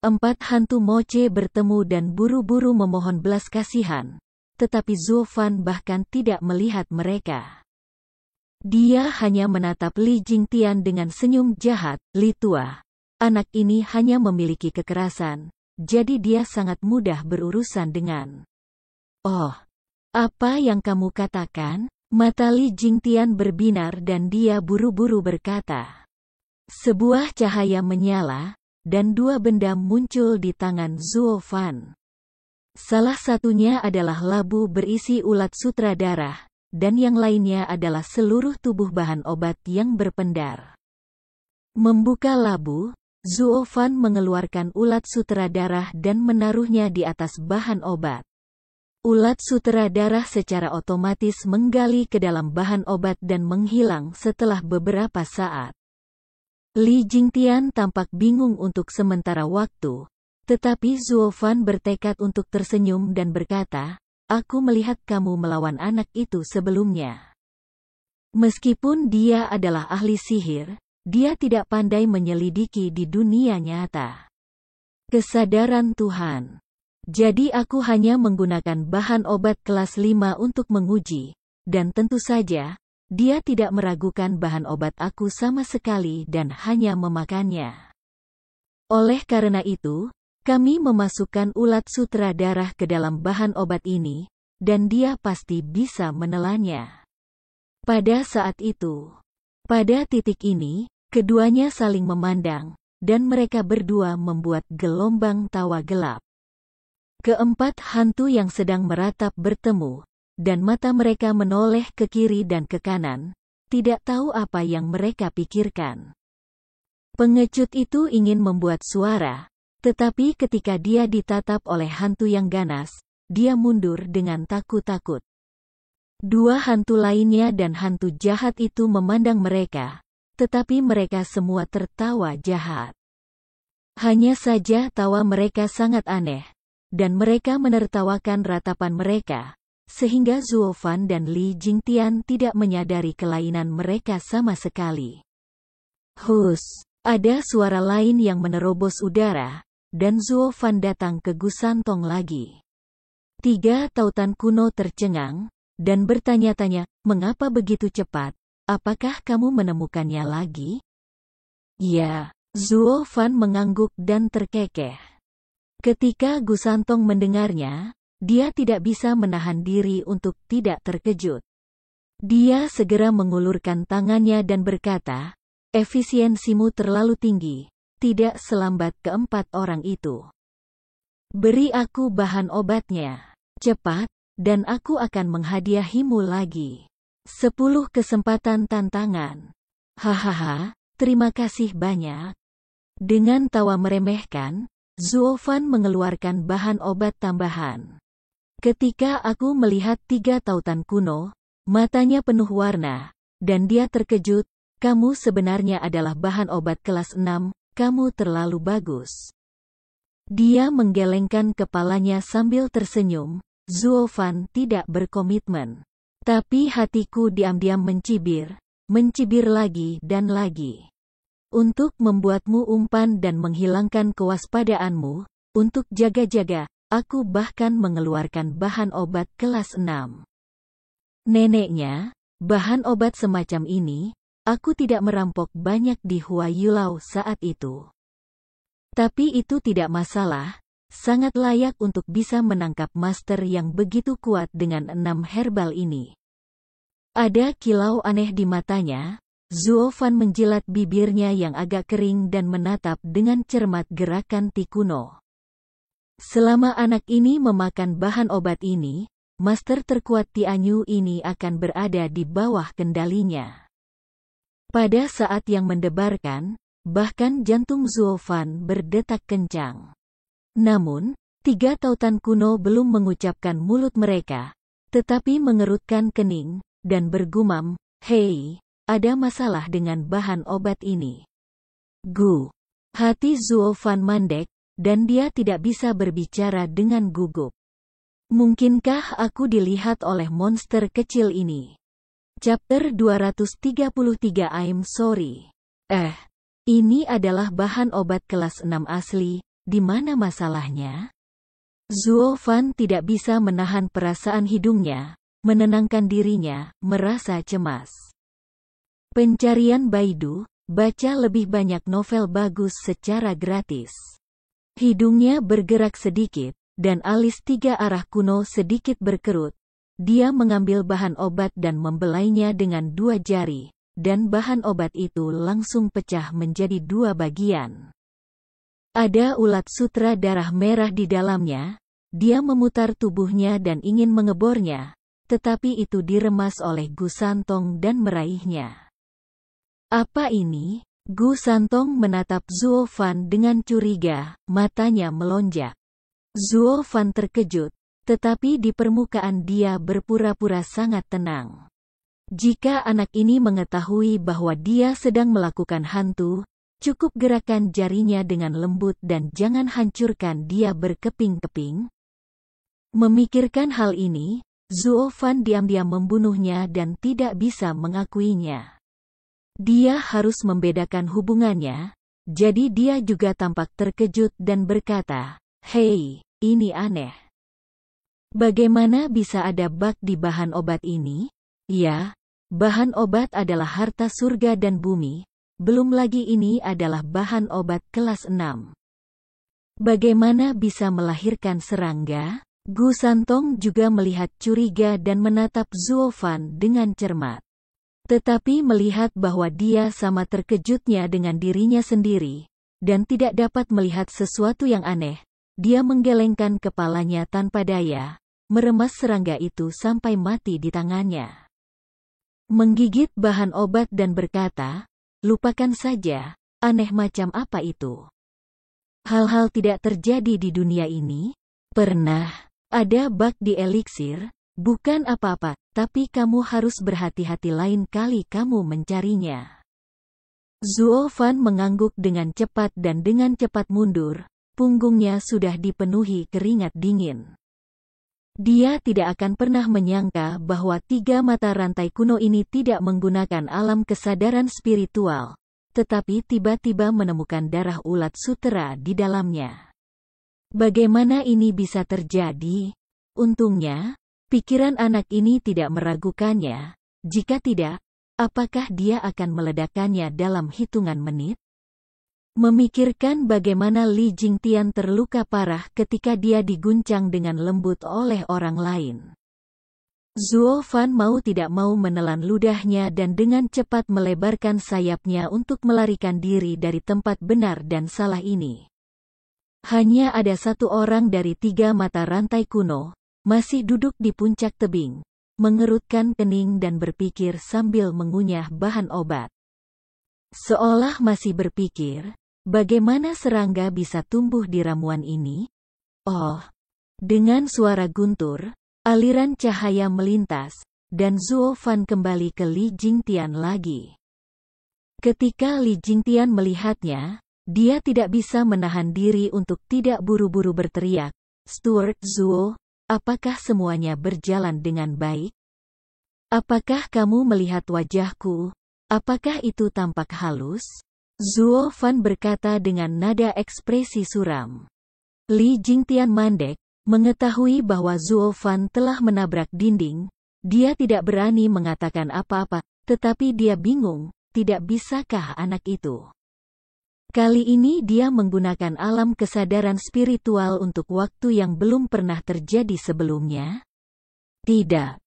4 hantu moche bertemu dan buru-buru memohon belas kasihan, tetapi Zuo Fan bahkan tidak melihat mereka. Dia hanya menatap Li Jingtian dengan senyum jahat. Li tua, anak ini hanya memiliki kekerasan, jadi dia sangat mudah berurusan dengan. Oh, apa yang kamu katakan? Mata Li Jingtian berbinar dan dia buru-buru berkata. Sebuah cahaya menyala, dan dua benda muncul di tangan Zuo Fan. Salah satunya adalah labu berisi ulat sutra darah, dan yang lainnya adalah seluruh tubuh bahan obat yang berpendar. Membuka labu, Zuo Fan mengeluarkan ulat sutra darah dan menaruhnya di atas bahan obat. Ulat sutera darah secara otomatis menggali ke dalam bahan obat dan menghilang setelah beberapa saat. Li Jingtian tampak bingung untuk sementara waktu, tetapi Zuo Fan bertekad untuk tersenyum dan berkata, aku melihat kamu melawan anak itu sebelumnya. Meskipun dia adalah ahli sihir, dia tidak pandai menyelidiki di dunia nyata. Kesadaran Tuhan. Jadi aku hanya menggunakan bahan obat kelas 5 untuk menguji, dan tentu saja, dia tidak meragukan bahan obat aku sama sekali dan hanya memakannya. Oleh karena itu, kami memasukkan ulat sutra darah ke dalam bahan obat ini, dan dia pasti bisa menelannya. Pada saat itu, pada titik ini, keduanya saling memandang, dan mereka berdua membuat gelombang tawa gelap. Keempat hantu yang sedang meratap bertemu, dan mata mereka menoleh ke kiri dan ke kanan, tidak tahu apa yang mereka pikirkan. Pengecut itu ingin membuat suara, tetapi ketika dia ditatap oleh hantu yang ganas, dia mundur dengan takut-takut. Dua hantu lainnya dan hantu jahat itu memandang mereka, tetapi mereka semua tertawa jahat. Hanya saja tawa mereka sangat aneh, dan mereka menertawakan ratapan mereka, sehingga Zuo Fan dan Li Jingtian tidak menyadari kelainan mereka sama sekali. Hus, ada suara lain yang menerobos udara, dan Zuo Fan datang ke Gu Santong lagi. Tiga tautan kuno tercengang, dan bertanya-tanya, mengapa begitu cepat? Apakah kamu menemukannya lagi? Ya, Zuo Fan mengangguk dan terkekeh. Ketika Gu Santong mendengarnya, dia tidak bisa menahan diri untuk tidak terkejut. Dia segera mengulurkan tangannya dan berkata, efisiensimu terlalu tinggi, tidak selambat keempat orang itu. Beri aku bahan obatnya, cepat, dan aku akan menghadiahimu lagi. 10 kesempatan tantangan. Hahaha, terima kasih banyak. Dengan tawa meremehkan, Zuo Fan mengeluarkan bahan obat tambahan. Ketika aku melihat 3 tautan kuno, matanya penuh warna, dan dia terkejut, kamu sebenarnya adalah bahan obat kelas 6, kamu terlalu bagus. Dia menggelengkan kepalanya sambil tersenyum, Zuo Fan tidak berkomitmen. Tapi hatiku diam-diam mencibir lagi dan lagi. Untuk membuatmu umpan dan menghilangkan kewaspadaanmu, untuk jaga-jaga, aku bahkan mengeluarkan bahan obat kelas 6. Neneknya, bahan obat semacam ini, aku tidak merampok banyak di Hua Yulau saat itu. Tapi itu tidak masalah, sangat layak untuk bisa menangkap master yang begitu kuat dengan 6 herbal ini. Ada kilau aneh di matanya. Zuo Fan menjilat bibirnya yang agak kering dan menatap dengan cermat gerakan Ti kuno. Selama anak ini memakan bahan obat ini, master terkuat Ti Anyu ini akan berada di bawah kendalinya. Pada saat yang mendebarkan, bahkan jantung Zuo Fan berdetak kencang. Namun, 3 tautan kuno belum mengucapkan mulut mereka, tetapi mengerutkan kening, dan bergumam, hei, ada masalah dengan bahan obat ini. Gu. Hati Zuo Fan mandek, dan dia tidak bisa berbicara dengan gugup. Mungkinkah aku dilihat oleh monster kecil ini? Chapter 233 I'm sorry. Ini adalah bahan obat kelas 6 asli, di mana masalahnya? Zuo Fan tidak bisa menahan perasaan hidungnya, menenangkan dirinya, merasa cemas. Pencarian Baidu, baca lebih banyak novel bagus secara gratis. Hidungnya bergerak sedikit, dan alis 3 arah kuno sedikit berkerut. Dia mengambil bahan obat dan membelainya dengan 2 jari, dan bahan obat itu langsung pecah menjadi 2 bagian. Ada ulat sutra darah merah di dalamnya. Dia memutar tubuhnya dan ingin mengebornya, tetapi itu diremas oleh Gu Santong dan meraihnya. Apa ini? Gu Santong menatap Zuo Fan dengan curiga, matanya melonjak. Zuo Fan terkejut, tetapi di permukaan dia berpura-pura sangat tenang. Jika anak ini mengetahui bahwa dia sedang melakukan hantu, cukup gerakan jarinya dengan lembut dan jangan hancurkan dia berkeping-keping. Memikirkan hal ini, Zuo Fan diam-diam membunuhnya dan tidak bisa mengakuinya. Dia harus membedakan hubungannya, jadi dia juga tampak terkejut dan berkata, hei, ini aneh. Bagaimana bisa ada bug di bahan obat ini? Ya, bahan obat adalah harta surga dan bumi, belum lagi ini adalah bahan obat kelas 6. Bagaimana bisa melahirkan serangga? Gu Santong juga melihat curiga dan menatap Zuo Fan dengan cermat. Tetapi melihat bahwa dia sama terkejutnya dengan dirinya sendiri, dan tidak dapat melihat sesuatu yang aneh, dia menggelengkan kepalanya tanpa daya, meremas serangga itu sampai mati di tangannya. Menggigit bahan obat dan berkata, lupakan saja, aneh macam apa itu? Hal-hal tidak terjadi di dunia ini? Pernah ada bug di eliksir? Bukan apa-apa, tapi kamu harus berhati-hati lain kali kamu mencarinya. Zuo Fan mengangguk dengan cepat dan dengan cepat mundur, punggungnya sudah dipenuhi keringat dingin. Dia tidak akan pernah menyangka bahwa 3 mata rantai kuno ini tidak menggunakan alam kesadaran spiritual, tetapi tiba-tiba menemukan darah ulat sutera di dalamnya. Bagaimana ini bisa terjadi? Untungnya, pikiran anak ini tidak meragukannya. Jika tidak, apakah dia akan meledakkannya dalam hitungan menit? Memikirkan bagaimana Li Jingtian terluka parah ketika dia diguncang dengan lembut oleh orang lain. Zuo Fan mau tidak mau menelan ludahnya dan dengan cepat melebarkan sayapnya untuk melarikan diri dari tempat benar dan salah ini. Hanya ada satu orang dari 3 mata rantai kuno, masih duduk di puncak tebing, mengerutkan kening dan berpikir sambil mengunyah bahan obat. Seolah masih berpikir, bagaimana serangga bisa tumbuh di ramuan ini? Oh! Dengan suara guntur, aliran cahaya melintas, dan Zuo Fan kembali ke Li Jingtian lagi. Ketika Li Jingtian melihatnya, dia tidak bisa menahan diri untuk tidak buru-buru berteriak, "Steward Zuo, apakah semuanya berjalan dengan baik? Apakah kamu melihat wajahku? Apakah itu tampak halus?" Zuo Fan berkata dengan nada ekspresi suram. Li Jingtian mandek, mengetahui bahwa Zuo Fan telah menabrak dinding. Dia tidak berani mengatakan apa-apa, tetapi dia bingung, tidak bisakah anak itu? Kali ini dia menggunakan alam kesadaran spiritual untuk waktu yang belum pernah terjadi sebelumnya? Tidak.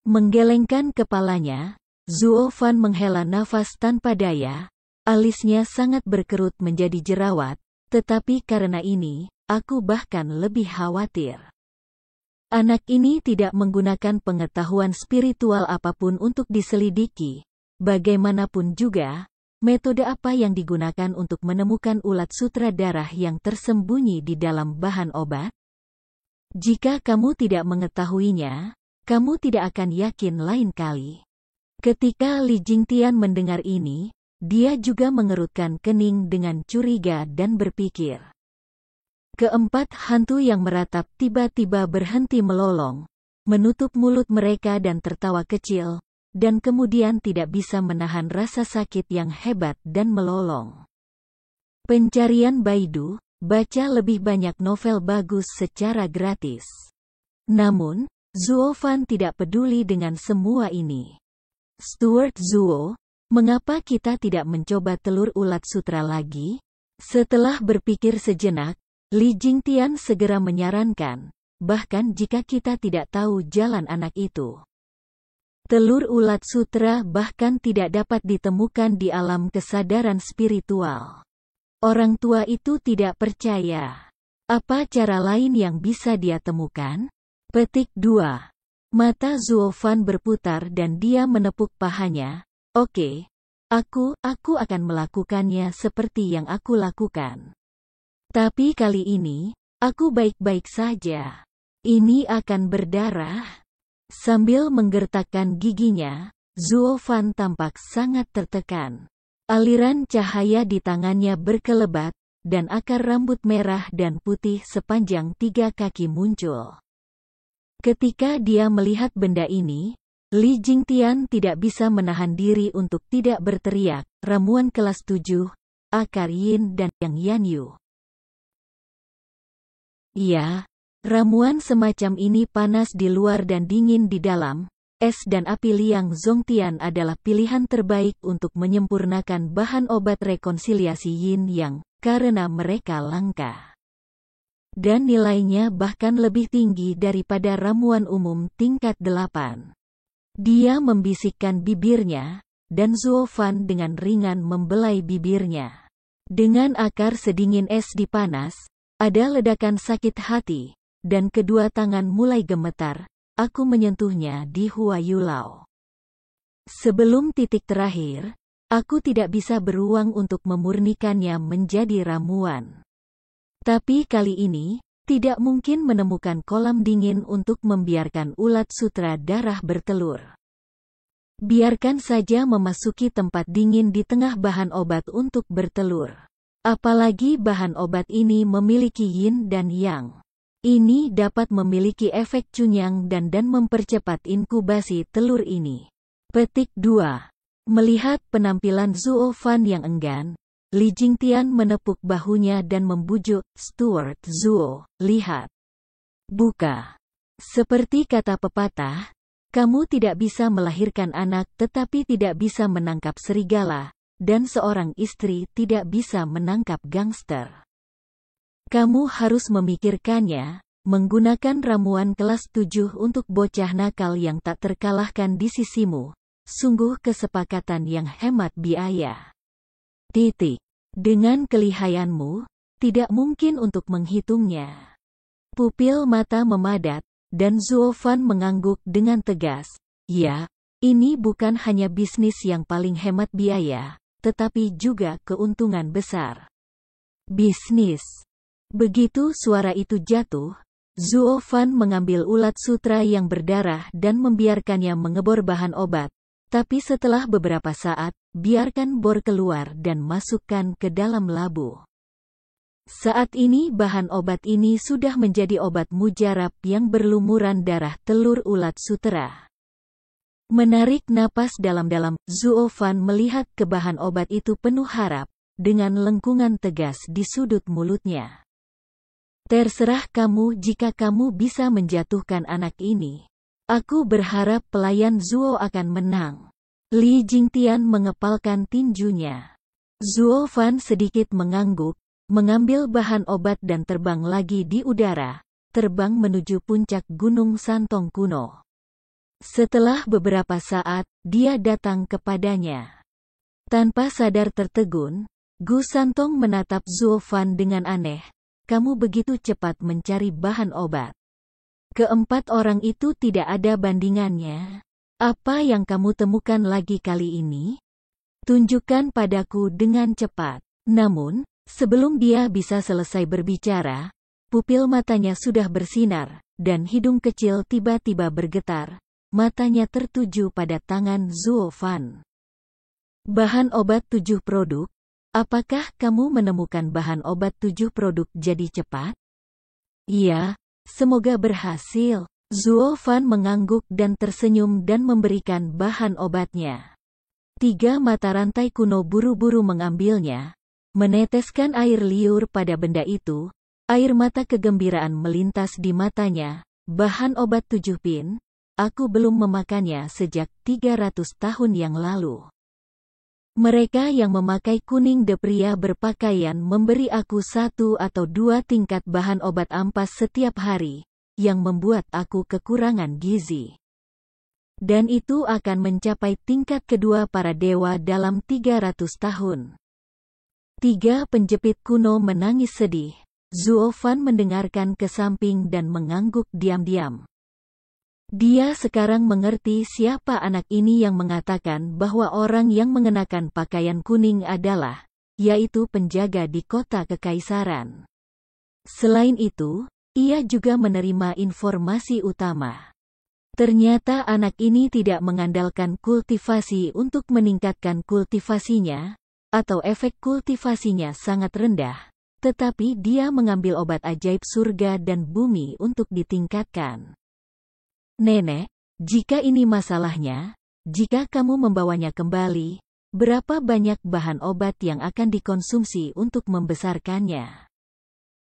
Menggelengkan kepalanya, Zuo Fan menghela nafas tanpa daya, alisnya sangat berkerut menjadi jerawat, tetapi karena ini, aku bahkan lebih khawatir. Anak ini tidak menggunakan pengetahuan spiritual apapun untuk diselidiki. Bagaimanapun juga, metode apa yang digunakan untuk menemukan ulat sutra darah yang tersembunyi di dalam bahan obat? Jika kamu tidak mengetahuinya, kamu tidak akan yakin lain kali. Ketika Li Jingtian mendengar ini, dia juga mengerutkan kening dengan curiga dan berpikir. Keempat hantu yang meratap tiba-tiba berhenti melolong, menutup mulut mereka dan tertawa kecil, dan kemudian tidak bisa menahan rasa sakit yang hebat dan melolong. Pencarian Baidu, baca lebih banyak novel bagus secara gratis. Namun, Zuo Fan tidak peduli dengan semua ini. "Steward Zuo, mengapa kita tidak mencoba telur ulat sutra lagi?" Setelah berpikir sejenak, Li Jingtian segera menyarankan, bahkan jika kita tidak tahu jalan anak itu. Telur ulat sutra bahkan tidak dapat ditemukan di alam kesadaran spiritual. Orang tua itu tidak percaya. Apa cara lain yang bisa dia temukan? Petik 2. Mata Zuo Fan berputar dan dia menepuk pahanya. Oke, aku akan melakukannya seperti yang aku lakukan. Tapi kali ini, aku baik-baik saja. Ini akan berdarah. Sambil menggertakkan giginya, Zuo Fan tampak sangat tertekan. Aliran cahaya di tangannya berkelebat, dan akar rambut merah dan putih sepanjang 3 kaki muncul. Ketika dia melihat benda ini, Li Jingtian tidak bisa menahan diri untuk tidak berteriak, "Ramuan kelas 7, akar yin dan yang yanyu." Ya, ramuan semacam ini panas di luar dan dingin di dalam. Es dan api liang Zongtian adalah pilihan terbaik untuk menyempurnakan bahan obat rekonsiliasi yin yang, karena mereka langka. Dan nilainya bahkan lebih tinggi daripada ramuan umum tingkat 8. Dia membisikkan bibirnya, dan Zuo Fan dengan ringan membelai bibirnya. Dengan akar sedingin es dipanas, ada ledakan sakit hati, dan kedua tangan mulai gemetar. Aku menyentuhnya di Huayulao. Sebelum titik terakhir, aku tidak bisa beruang untuk memurnikannya menjadi ramuan. Tapi kali ini, tidak mungkin menemukan kolam dingin untuk membiarkan ulat sutra darah bertelur. Biarkan saja memasuki tempat dingin di tengah bahan obat untuk bertelur. Apalagi bahan obat ini memiliki yin dan yang. Ini dapat memiliki efek cunyang dan mempercepat inkubasi telur ini. Petik 2. Melihat penampilan Zuo Fan yang enggan, Li Jingtian menepuk bahunya dan membujuk, "Steward Zuo, lihat. Buka." Seperti kata pepatah, kamu tidak bisa melahirkan anak tetapi tidak bisa menangkap serigala, dan seorang istri tidak bisa menangkap gangster. Kamu harus memikirkannya, menggunakan ramuan kelas 7 untuk bocah nakal yang tak terkalahkan di sisimu. Sungguh kesepakatan yang hemat biaya. Titik. Dengan kelihayanmu, tidak mungkin untuk menghitungnya. Pupil mata memadat, dan Zuofan mengangguk dengan tegas. Ya, ini bukan hanya bisnis yang paling hemat biaya, tetapi juga keuntungan besar. Bisnis. Begitu suara itu jatuh, Zuofan mengambil ulat sutra yang berdarah dan membiarkannya mengebor bahan obat, tapi setelah beberapa saat, biarkan bor keluar dan masukkan ke dalam labu. Saat ini bahan obat ini sudah menjadi obat mujarab yang berlumuran darah telur ulat sutra. Menarik napas dalam-dalam, Zuofan melihat ke bahan obat itu penuh harap, dengan lengkungan tegas di sudut mulutnya. Terserah kamu jika kamu bisa menjatuhkan anak ini. Aku berharap pelayan Zuo akan menang. Li Jingtian mengepalkan tinjunya. Zuofan sedikit mengangguk, mengambil bahan obat dan terbang lagi di udara, terbang menuju puncak Gunung Santong kuno. Setelah beberapa saat, dia datang kepadanya. Tanpa sadar tertegun, Gu Santong menatap Zuofan dengan aneh. Kamu begitu cepat mencari bahan obat. Keempat orang itu tidak ada bandingannya. Apa yang kamu temukan lagi kali ini? Tunjukkan padaku dengan cepat. Namun, sebelum dia bisa selesai berbicara, pupil matanya sudah bersinar, dan hidung kecil tiba-tiba bergetar. Matanya tertuju pada tangan Zuofan. Bahan obat 7 produk. Apakah kamu menemukan bahan obat 7 produk jadi cepat? Iya, semoga berhasil. Zuofan mengangguk dan tersenyum dan memberikan bahan obatnya. 3 mata rantai kuno buru-buru mengambilnya, meneteskan air liur pada benda itu, air mata kegembiraan melintas di matanya. Bahan obat 7 pin, aku belum memakannya sejak 300 tahun yang lalu. Mereka yang memakai kuning de pria berpakaian memberi aku 1 atau 2 tingkat bahan obat ampas setiap hari, yang membuat aku kekurangan gizi. Dan itu akan mencapai tingkat kedua para dewa dalam 300 tahun. 3 penjepit kuno menangis sedih. Zuofan mendengarkan ke samping dan mengangguk diam-diam. Dia sekarang mengerti siapa anak ini yang mengatakan bahwa orang yang mengenakan pakaian kuning adalah, yaitu penjaga di kota kekaisaran. Selain itu, ia juga menerima informasi utama. Ternyata anak ini tidak mengandalkan kultivasi untuk meningkatkan kultivasinya, atau efek kultivasinya sangat rendah, tetapi dia mengambil obat ajaib surga dan bumi untuk ditingkatkan. Nenek, jika ini masalahnya, jika kamu membawanya kembali, berapa banyak bahan obat yang akan dikonsumsi untuk membesarkannya?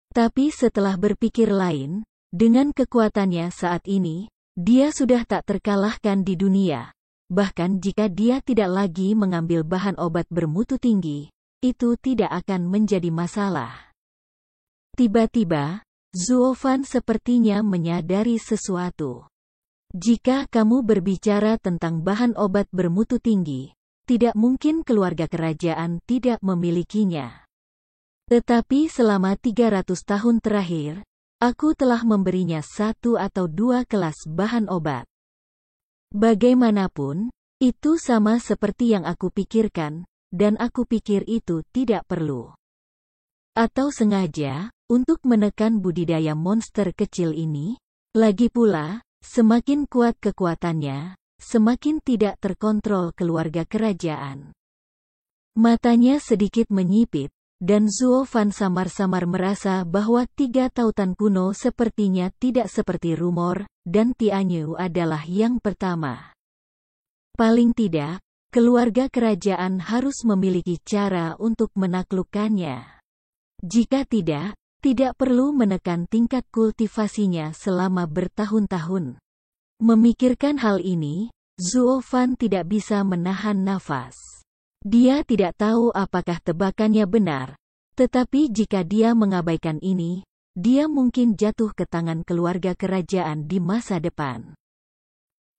Tapi setelah berpikir lain, dengan kekuatannya saat ini, dia sudah tak terkalahkan di dunia. Bahkan jika dia tidak lagi mengambil bahan obat bermutu tinggi, itu tidak akan menjadi masalah. Tiba-tiba, Zuofan sepertinya menyadari sesuatu. Jika kamu berbicara tentang bahan obat bermutu tinggi, tidak mungkin keluarga kerajaan tidak memilikinya. Tetapi selama 300 tahun terakhir, aku telah memberinya 1 atau 2 kelas bahan obat. Bagaimanapun, itu sama seperti yang aku pikirkan, dan aku pikir itu tidak perlu. Atau sengaja, untuk menekan budidaya monster kecil ini, lagi pula, semakin kuat kekuatannya, semakin tidak terkontrol keluarga kerajaan. Matanya sedikit menyipit, dan Zuofan samar-samar merasa bahwa 3 tautan kuno sepertinya tidak seperti rumor, dan Tianyu adalah yang pertama. Paling tidak, keluarga kerajaan harus memiliki cara untuk menaklukkannya. Jika tidak, tidak perlu menekan tingkat kultivasinya selama bertahun-tahun. Memikirkan hal ini, Zuofan tidak bisa menahan nafas. Dia tidak tahu apakah tebakannya benar, tetapi jika dia mengabaikan ini, dia mungkin jatuh ke tangan keluarga kerajaan di masa depan.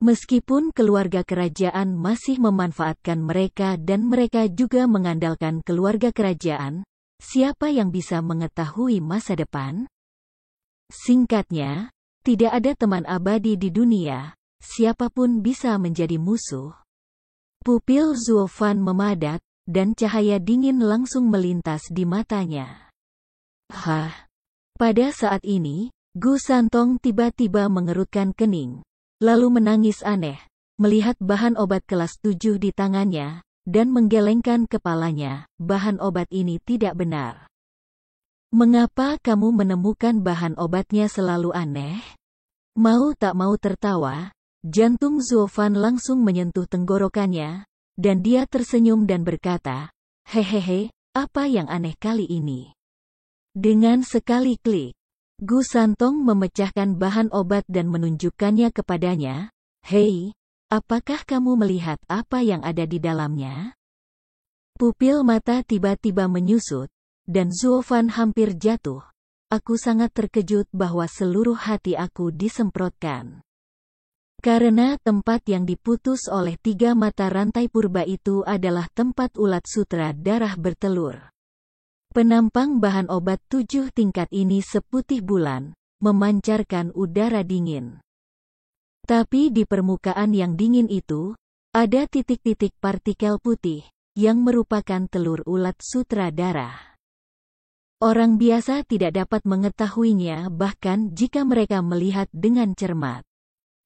Meskipun keluarga kerajaan masih memanfaatkan mereka dan mereka juga mengandalkan keluarga kerajaan, siapa yang bisa mengetahui masa depan? Singkatnya, tidak ada teman abadi di dunia, siapapun bisa menjadi musuh. Pupil Zuo Fan memadat, dan cahaya dingin langsung melintas di matanya. Hah? Pada saat ini, Gu Santong tiba-tiba mengerutkan kening, lalu menangis aneh, melihat bahan obat kelas 7 di tangannya, dan menggelengkan kepalanya, bahan obat ini tidak benar. Mengapa kamu menemukan bahan obatnya selalu aneh? Mau tak mau tertawa, jantung Zuo Fan langsung menyentuh tenggorokannya, dan dia tersenyum dan berkata, "Hehehe, apa yang aneh kali ini?" Dengan sekali klik, Gu Santong memecahkan bahan obat dan menunjukkannya kepadanya. "Hei, apakah kamu melihat apa yang ada di dalamnya?" Pupil mata tiba-tiba menyusut, dan Zuo Fan hampir jatuh. Aku sangat terkejut bahwa seluruh hati aku disemprotkan. Karena tempat yang diputus oleh 3 mata rantai purba itu adalah tempat ulat sutra darah bertelur. Penampang bahan obat 7 tingkat ini seputih bulan, memancarkan udara dingin. Tapi di permukaan yang dingin itu, ada titik-titik partikel putih, yang merupakan telur ulat sutra darah. Orang biasa tidak dapat mengetahuinya bahkan jika mereka melihat dengan cermat.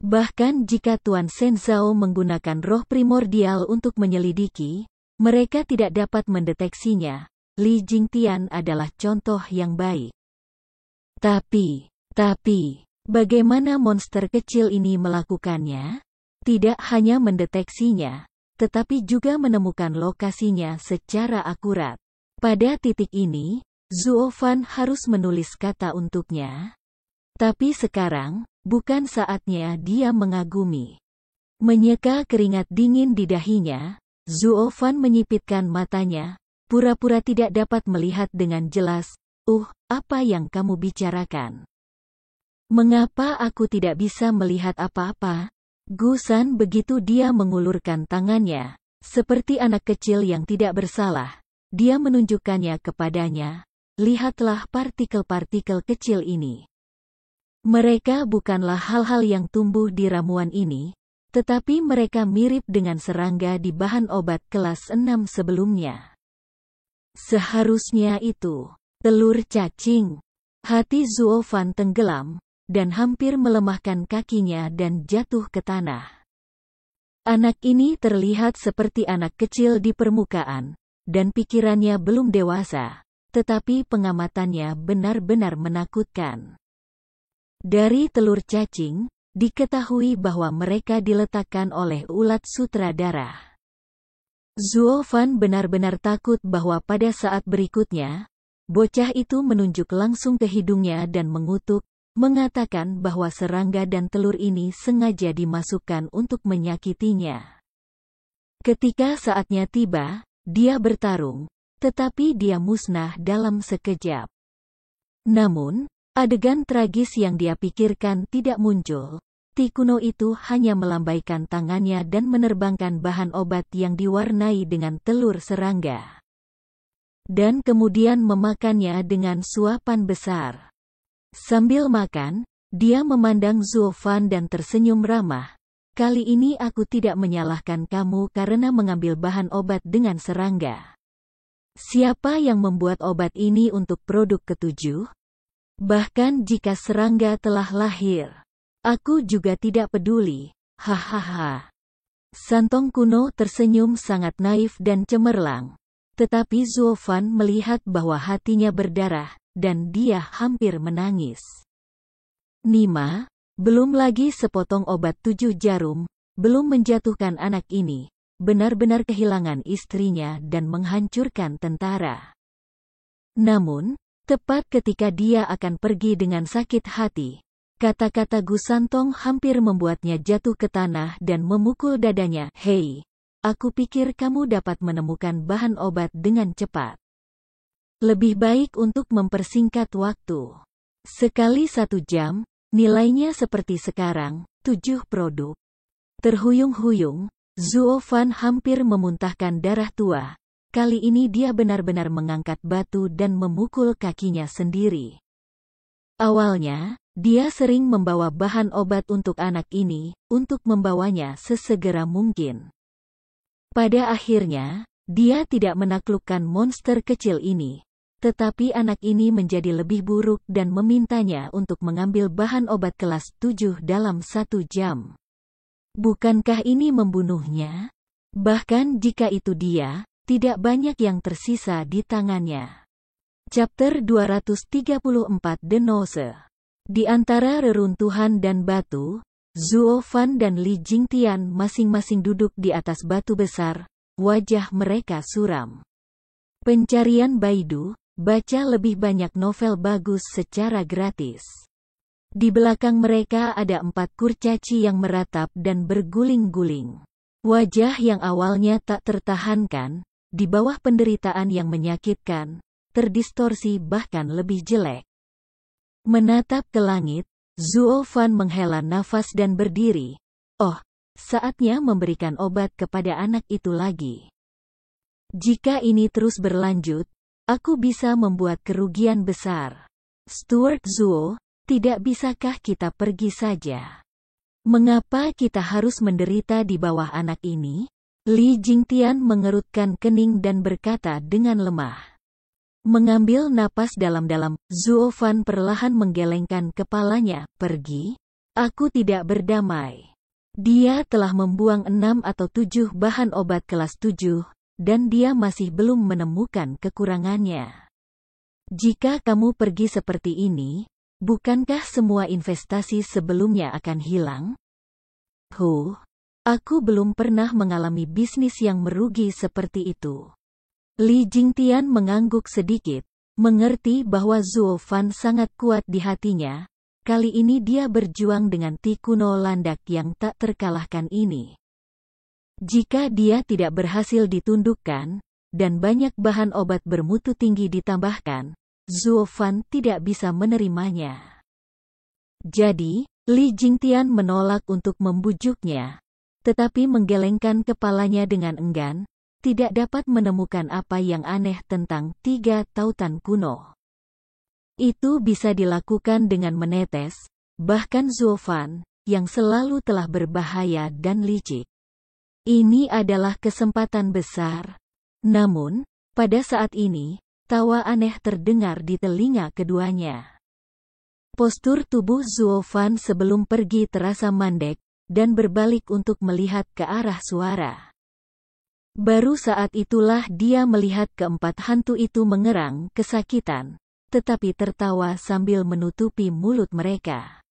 Bahkan jika Tuan Shenzhou menggunakan roh primordial untuk menyelidiki, mereka tidak dapat mendeteksinya. Li Jingtian adalah contoh yang baik. Tapi, bagaimana monster kecil ini melakukannya? Tidak hanya mendeteksinya, tetapi juga menemukan lokasinya secara akurat. Pada titik ini, Zuo Fan harus menulis kata untuknya. Tapi sekarang, bukan saatnya dia mengagumi. Menyeka keringat dingin di dahinya, Zuo Fan menyipitkan matanya, pura-pura tidak dapat melihat dengan jelas. Apa yang kamu bicarakan? Mengapa aku tidak bisa melihat apa-apa? Gu San begitu dia mengulurkan tangannya, seperti anak kecil yang tidak bersalah. Dia menunjukkannya kepadanya. Lihatlah partikel-partikel kecil ini. Mereka bukanlah hal-hal yang tumbuh di ramuan ini, tetapi mereka mirip dengan serangga di bahan obat kelas 6 sebelumnya. Seharusnya itu telur cacing. Hati Zuo Fan tenggelam, dan hampir melemahkan kakinya dan jatuh ke tanah. Anak ini terlihat seperti anak kecil di permukaan, dan pikirannya belum dewasa, tetapi pengamatannya benar-benar menakutkan. Dari telur cacing, diketahui bahwa mereka diletakkan oleh ulat sutra darah. Zuo Fan benar-benar takut bahwa pada saat berikutnya, bocah itu menunjuk langsung ke hidungnya dan mengutuk, mengatakan bahwa serangga dan telur ini sengaja dimasukkan untuk menyakitinya. Ketika saatnya tiba, dia bertarung, tetapi dia musnah dalam sekejap. Namun, adegan tragis yang dia pikirkan tidak muncul. Ti kuno itu hanya melambaikan tangannya dan menerbangkan bahan obat yang diwarnai dengan telur serangga. Dan kemudian memakannya dengan suapan besar. Sambil makan, dia memandang Zuo Fan dan tersenyum ramah. Kali ini aku tidak menyalahkan kamu karena mengambil bahan obat dengan serangga. Siapa yang membuat obat ini untuk produk ketujuh? Bahkan jika serangga telah lahir, aku juga tidak peduli. Hahaha. Santong kuno tersenyum sangat naif dan cemerlang. Tetapi Zuo Fan melihat bahwa hatinya berdarah, dan dia hampir menangis. Nima, belum lagi sepotong obat 7 jarum, belum menjatuhkan anak ini, benar-benar kehilangan istrinya dan menghancurkan tentara. Namun, tepat ketika dia akan pergi dengan sakit hati, kata-kata Gu Santong hampir membuatnya jatuh ke tanah dan memukul dadanya. Hei, aku pikir kamu dapat menemukan bahan obat dengan cepat. Lebih baik untuk mempersingkat waktu. Sekali 1 jam, nilainya seperti sekarang, 7 produk. Terhuyung-huyung, Zuo Fan hampir memuntahkan darah tua. Kali ini dia benar-benar mengangkat batu dan memukul kakinya sendiri. Awalnya, dia sering membawa bahan obat untuk anak ini, untuk membawanya sesegera mungkin. Pada akhirnya, dia tidak menaklukkan monster kecil ini. Tetapi anak ini menjadi lebih buruk dan memintanya untuk mengambil bahan obat kelas 7 dalam 1 jam. Bukankah ini membunuhnya? Bahkan jika itu dia, tidak banyak yang tersisa di tangannya. Chapter 234 The Nose. Di antara reruntuhan dan batu, Zuo Fan dan Li Jingtian masing-masing duduk di atas batu besar, wajah mereka suram. Pencarian Baidu, baca lebih banyak novel bagus secara gratis. Di belakang mereka ada 4 kurcaci yang meratap dan berguling-guling. Wajah yang awalnya tak tertahankan, di bawah penderitaan yang menyakitkan, terdistorsi bahkan lebih jelek. Menatap ke langit, Zuo Fan menghela nafas dan berdiri. Oh, saatnya memberikan obat kepada anak itu lagi. Jika ini terus berlanjut, aku bisa membuat kerugian besar. Steward Zuo, tidak bisakah kita pergi saja? Mengapa kita harus menderita di bawah anak ini? Li Jingtian mengerutkan kening dan berkata dengan lemah. Mengambil napas dalam-dalam, Zuo Fan perlahan menggelengkan kepalanya. Pergi? Aku tidak berdamai. Dia telah membuang 6 atau 7 bahan obat kelas 7. Dan dia masih belum menemukan kekurangannya. Jika kamu pergi seperti ini, bukankah semua investasi sebelumnya akan hilang? Aku belum pernah mengalami bisnis yang merugi seperti itu. Li Jingtian mengangguk sedikit, mengerti bahwa Zuo Fan sangat kuat di hatinya. Kali ini dia berjuang dengan Ti kuno landak yang tak terkalahkan ini. Jika dia tidak berhasil ditundukkan, dan banyak bahan obat bermutu tinggi ditambahkan, Zuo Fan tidak bisa menerimanya. Jadi, Li Jingtian menolak untuk membujuknya, tetapi menggelengkan kepalanya dengan enggan, tidak dapat menemukan apa yang aneh tentang 3 tautan kuno. Itu bisa dilakukan dengan menetes, bahkan Zuo Fan, yang selalu telah berbahaya dan licik. Ini adalah kesempatan besar. Namun, pada saat ini, tawa aneh terdengar di telinga keduanya. Postur tubuh Zuo Fan sebelum pergi terasa mandek, dan berbalik untuk melihat ke arah suara. Baru saat itulah dia melihat keempat hantu itu mengerang kesakitan, tetapi tertawa sambil menutupi mulut mereka.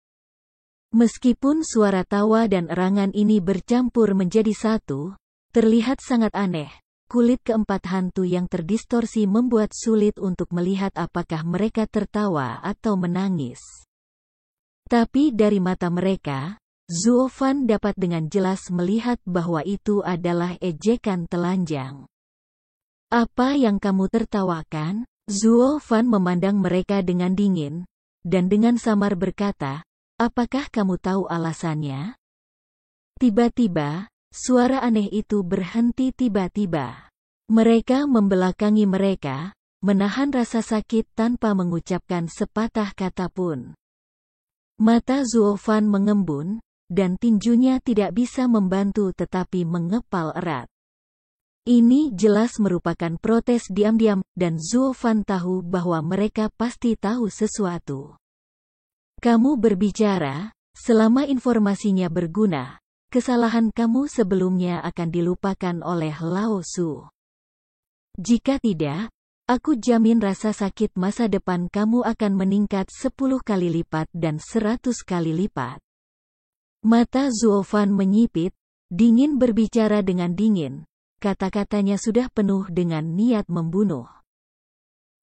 Meskipun suara tawa dan erangan ini bercampur menjadi satu, terlihat sangat aneh. Kulit keempat hantu yang terdistorsi membuat sulit untuk melihat apakah mereka tertawa atau menangis. Tapi dari mata mereka, Zuo Fan dapat dengan jelas melihat bahwa itu adalah ejekan telanjang. Apa yang kamu tertawakan? Zuo Fan memandang mereka dengan dingin, dan dengan samar berkata, apakah kamu tahu alasannya? Tiba-tiba, suara aneh itu berhenti tiba-tiba. Mereka membelakangi mereka, menahan rasa sakit tanpa mengucapkan sepatah kata pun. Mata Zuo Fan mengembun, dan tinjunya tidak bisa membantu tetapi mengepal erat. Ini jelas merupakan protes diam-diam, dan Zuo Fan tahu bahwa mereka pasti tahu sesuatu. Kamu berbicara, selama informasinya berguna, kesalahan kamu sebelumnya akan dilupakan oleh Lao Su. Jika tidak, aku jamin rasa sakit masa depan kamu akan meningkat 10 kali lipat dan 100 kali lipat. Mata Zuo Fan menyipit, dingin berbicara dengan dingin, kata-katanya sudah penuh dengan niat membunuh.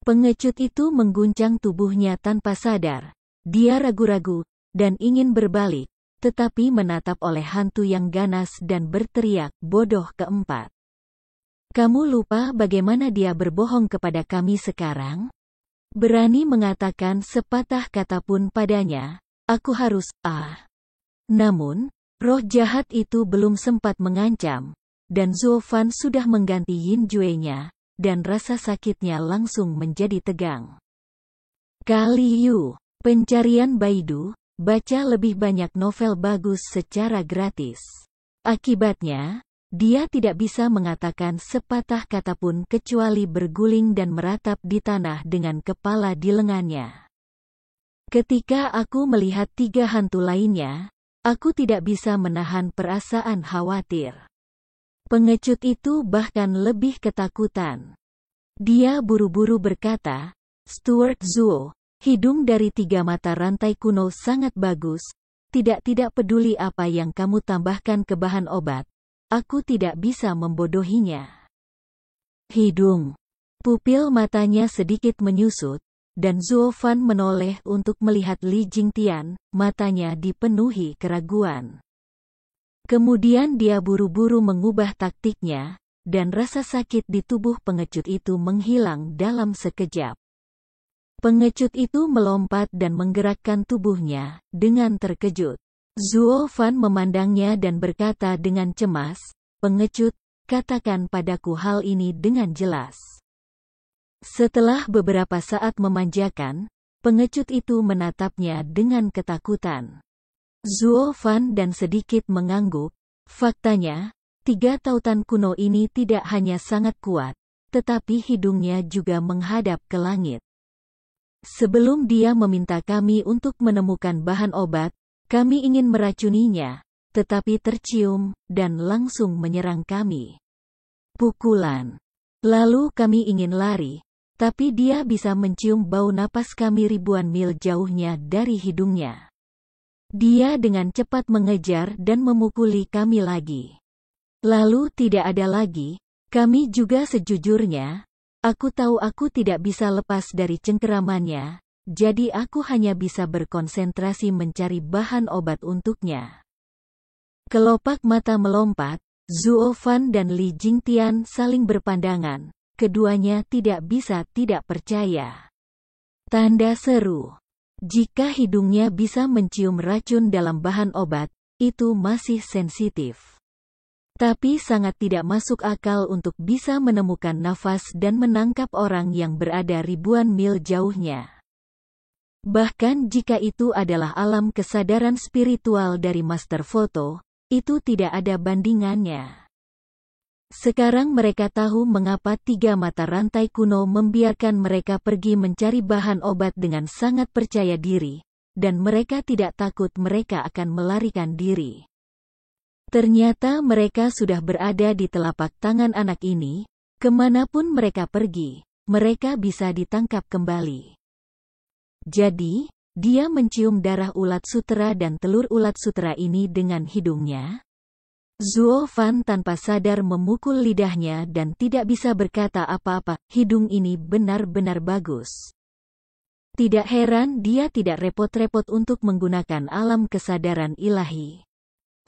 Pengecut itu mengguncang tubuhnya tanpa sadar. Dia ragu-ragu, dan ingin berbalik, tetapi menatap oleh hantu yang ganas dan berteriak, bodoh keempat. Kamu lupa bagaimana dia berbohong kepada kami sekarang? Berani mengatakan sepatah kata pun padanya, aku harus, Namun, roh jahat itu belum sempat mengancam, dan Zuo Fan sudah mengganti Yin Jue-nya, dan rasa sakitnya langsung menjadi tegang. Kali Yu, pencarian Baidu, baca lebih banyak novel bagus secara gratis. Akibatnya, dia tidak bisa mengatakan sepatah kata pun kecuali berguling dan meratap di tanah dengan kepala di lengannya. Ketika aku melihat 3 hantu lainnya, aku tidak bisa menahan perasaan khawatir. Pengecut itu bahkan lebih ketakutan. Dia buru-buru berkata, Stuart Zuo, hidung dari 3 mata rantai kuno sangat bagus, tidak peduli apa yang kamu tambahkan ke bahan obat, aku tidak bisa membodohinya. Hidung. Pupil matanya sedikit menyusut, dan Zuo Fan menoleh untuk melihat Li Jingtian, matanya dipenuhi keraguan. Kemudian dia buru-buru mengubah taktiknya, dan rasa sakit di tubuh pengecut itu menghilang dalam sekejap. Pengecut itu melompat dan menggerakkan tubuhnya, dengan terkejut. Zuo Fan memandangnya dan berkata dengan cemas, pengecut, katakan padaku hal ini dengan jelas. Setelah beberapa saat memanjakan, pengecut itu menatapnya dengan ketakutan. Zuo Fan dan sedikit mengangguk, faktanya, 3 tautan kuno ini tidak hanya sangat kuat, tetapi hidungnya juga menghadap ke langit. Sebelum dia meminta kami untuk menemukan bahan obat, kami ingin meracuninya, tetapi tercium, dan langsung menyerang kami. Pukulan. Lalu kami ingin lari, tapi dia bisa mencium bau napas kami ribuan mil jauhnya dari hidungnya. Dia dengan cepat mengejar dan memukuli kami lagi. Lalu tidak ada lagi, kami juga sejujurnya, aku tahu aku tidak bisa lepas dari cengkeramannya, jadi aku hanya bisa berkonsentrasi mencari bahan obat untuknya. Kelopak mata melompat, Zuo Fan dan Li Jingtian saling berpandangan, keduanya tidak bisa tidak percaya. Tanda seru. Jika hidungnya bisa mencium racun dalam bahan obat, itu masih sensitif. Tapi sangat tidak masuk akal untuk bisa menemukan nafas dan menangkap orang yang berada ribuan mil jauhnya. Bahkan jika itu adalah alam kesadaran spiritual dari Master Foto, itu tidak ada bandingannya. Sekarang mereka tahu mengapa 3 mata rantai kuno membiarkan mereka pergi mencari bahan obat dengan sangat percaya diri, dan mereka tidak takut mereka akan melarikan diri. Ternyata mereka sudah berada di telapak tangan anak ini, kemanapun mereka pergi, mereka bisa ditangkap kembali. Jadi, dia mencium darah ulat sutera dan telur ulat sutera ini dengan hidungnya. Zuo Fan tanpa sadar memukul lidahnya dan tidak bisa berkata apa-apa, hidung ini benar-benar bagus. Tidak heran dia tidak repot-repot untuk menggunakan alam kesadaran ilahi.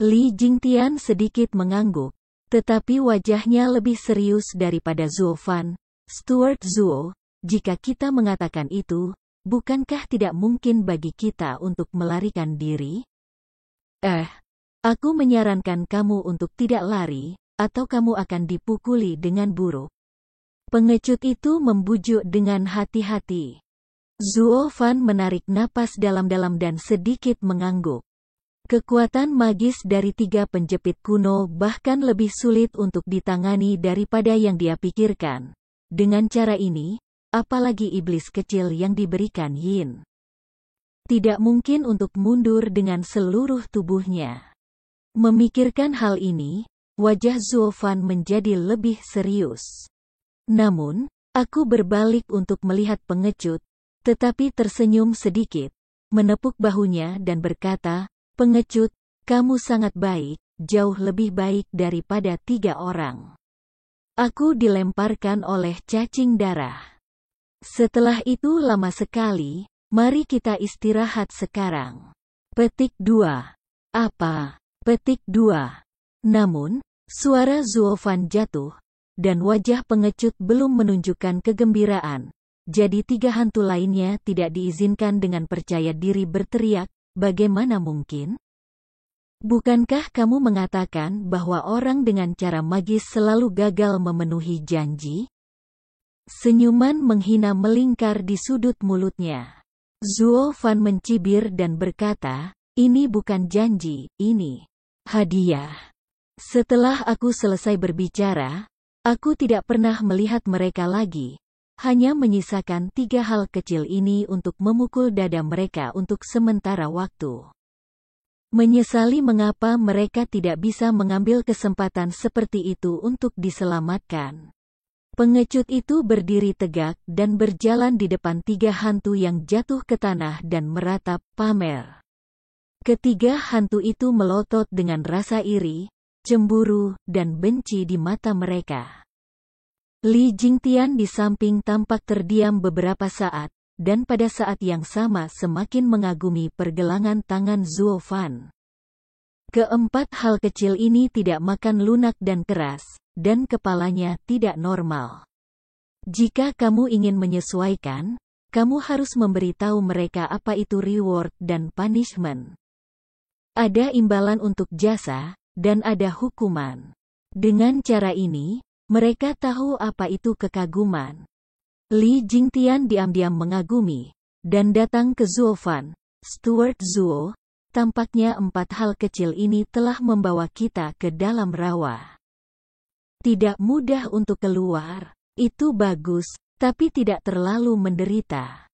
Li Jingtian sedikit mengangguk, tetapi wajahnya lebih serius daripada Zuo Fan. Stuart Zuo, jika kita mengatakan itu, bukankah tidak mungkin bagi kita untuk melarikan diri? Aku menyarankan kamu untuk tidak lari, atau kamu akan dipukuli dengan buruk. Pengecut itu membujuk dengan hati-hati. Zuo Fan menarik napas dalam-dalam dan sedikit mengangguk. Kekuatan magis dari 3 penjepit kuno bahkan lebih sulit untuk ditangani daripada yang dia pikirkan. Dengan cara ini, apalagi iblis kecil yang diberikan Yin. Tidak mungkin untuk mundur dengan seluruh tubuhnya. Memikirkan hal ini, wajah Zuo Fan menjadi lebih serius. Namun, aku berbalik untuk melihat pengecut, tetapi tersenyum sedikit, menepuk bahunya dan berkata, pengecut, kamu sangat baik, jauh lebih baik daripada 3 orang. Aku dilemparkan oleh cacing darah. Setelah itu lama sekali, mari kita istirahat sekarang. Petik 2. Apa? Petik 2. Namun, suara Zuo Fan jatuh, dan wajah pengecut belum menunjukkan kegembiraan, jadi 3 hantu lainnya tidak diizinkan dengan percaya diri berteriak, bagaimana mungkin? Bukankah kamu mengatakan bahwa orang dengan cara magis selalu gagal memenuhi janji? Senyuman menghina melingkar di sudut mulutnya. Zuo Fan mencibir dan berkata, ini bukan janji, ini hadiah. Setelah aku selesai berbicara, aku tidak pernah melihat mereka lagi, hanya menyisakan 3 hal kecil ini untuk memukul dada mereka untuk sementara waktu. Menyesali mengapa mereka tidak bisa mengambil kesempatan seperti itu untuk diselamatkan. Pengecut itu berdiri tegak dan berjalan di depan 3 hantu yang jatuh ke tanah dan meratap pamer. Ketiga hantu itu melotot dengan rasa iri, cemburu, dan benci di mata mereka. Li Jingtian di samping tampak terdiam beberapa saat, dan pada saat yang sama semakin mengagumi pergelangan tangan Zuo Fan. Keempat hal kecil ini tidak makan lunak dan keras, dan kepalanya tidak normal. Jika kamu ingin menyesuaikan, kamu harus memberitahu mereka apa itu reward dan punishment. Ada imbalan untuk jasa, dan ada hukuman. Dengan cara ini, mereka tahu apa itu kekaguman. Li Jingtian diam-diam mengagumi, dan datang ke Zuo Fan. Steward Zuo, tampaknya 4 hal kecil ini telah membawa kita ke dalam rawa. Tidak mudah untuk keluar, itu bagus, tapi tidak terlalu menderita.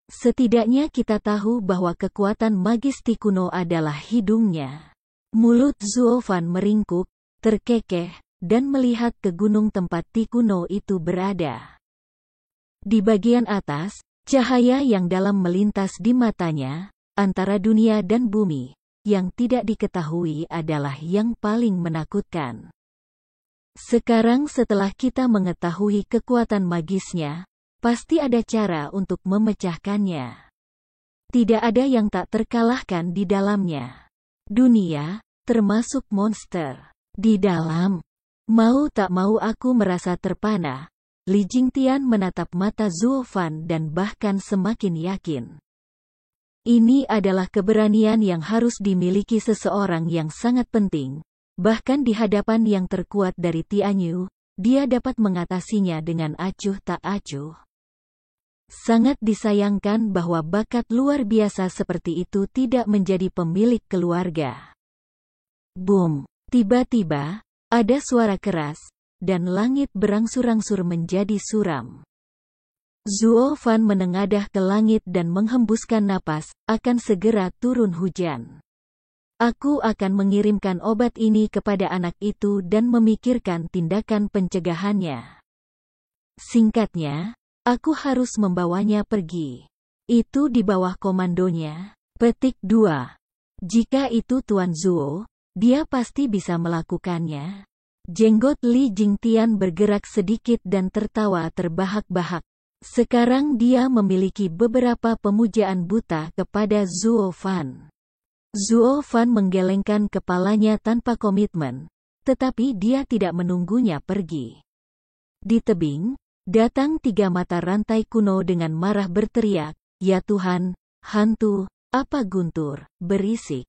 Setidaknya kita tahu bahwa kekuatan magis Ti kuno adalah hidungnya. Mulut Zuo Fan meringkuk, terkekeh, dan melihat ke gunung tempat Ti kuno itu berada. Di bagian atas, cahaya yang dalam melintas di matanya, antara dunia dan bumi, yang tidak diketahui adalah yang paling menakutkan. Sekarang setelah kita mengetahui kekuatan magisnya, pasti ada cara untuk memecahkannya. Tidak ada yang tak terkalahkan di dalamnya. Dunia, termasuk monster. Di dalam, mau tak mau aku merasa terpana. Li Jingtian menatap mata Zuo Fan dan bahkan semakin yakin. Ini adalah keberanian yang harus dimiliki seseorang yang sangat penting. Bahkan di hadapan yang terkuat dari Tianyu, dia dapat mengatasinya dengan acuh tak acuh. Sangat disayangkan bahwa bakat luar biasa seperti itu tidak menjadi pemilik keluarga. Boom! Tiba-tiba, ada suara keras, dan langit berangsur-angsur menjadi suram. Zuo Fan menengadah ke langit dan menghembuskan napas, akan segera turun hujan. Aku akan mengirimkan obat ini kepada anak itu dan memikirkan tindakan pencegahannya. Singkatnya, aku harus membawanya pergi. Itu di bawah komandonya. Petik 2. Jika itu Tuan Zuo, dia pasti bisa melakukannya. Jenggot Li Jingtian bergerak sedikit dan tertawa terbahak-bahak. Sekarang dia memiliki beberapa pemujaan buta kepada Zuo Fan. Zuo Fan menggelengkan kepalanya tanpa komitmen, tetapi dia tidak menunggunya pergi. Di tebing, datang 3 mata rantai kuno dengan marah berteriak, "Ya Tuhan, hantu, apa guntur, berisik."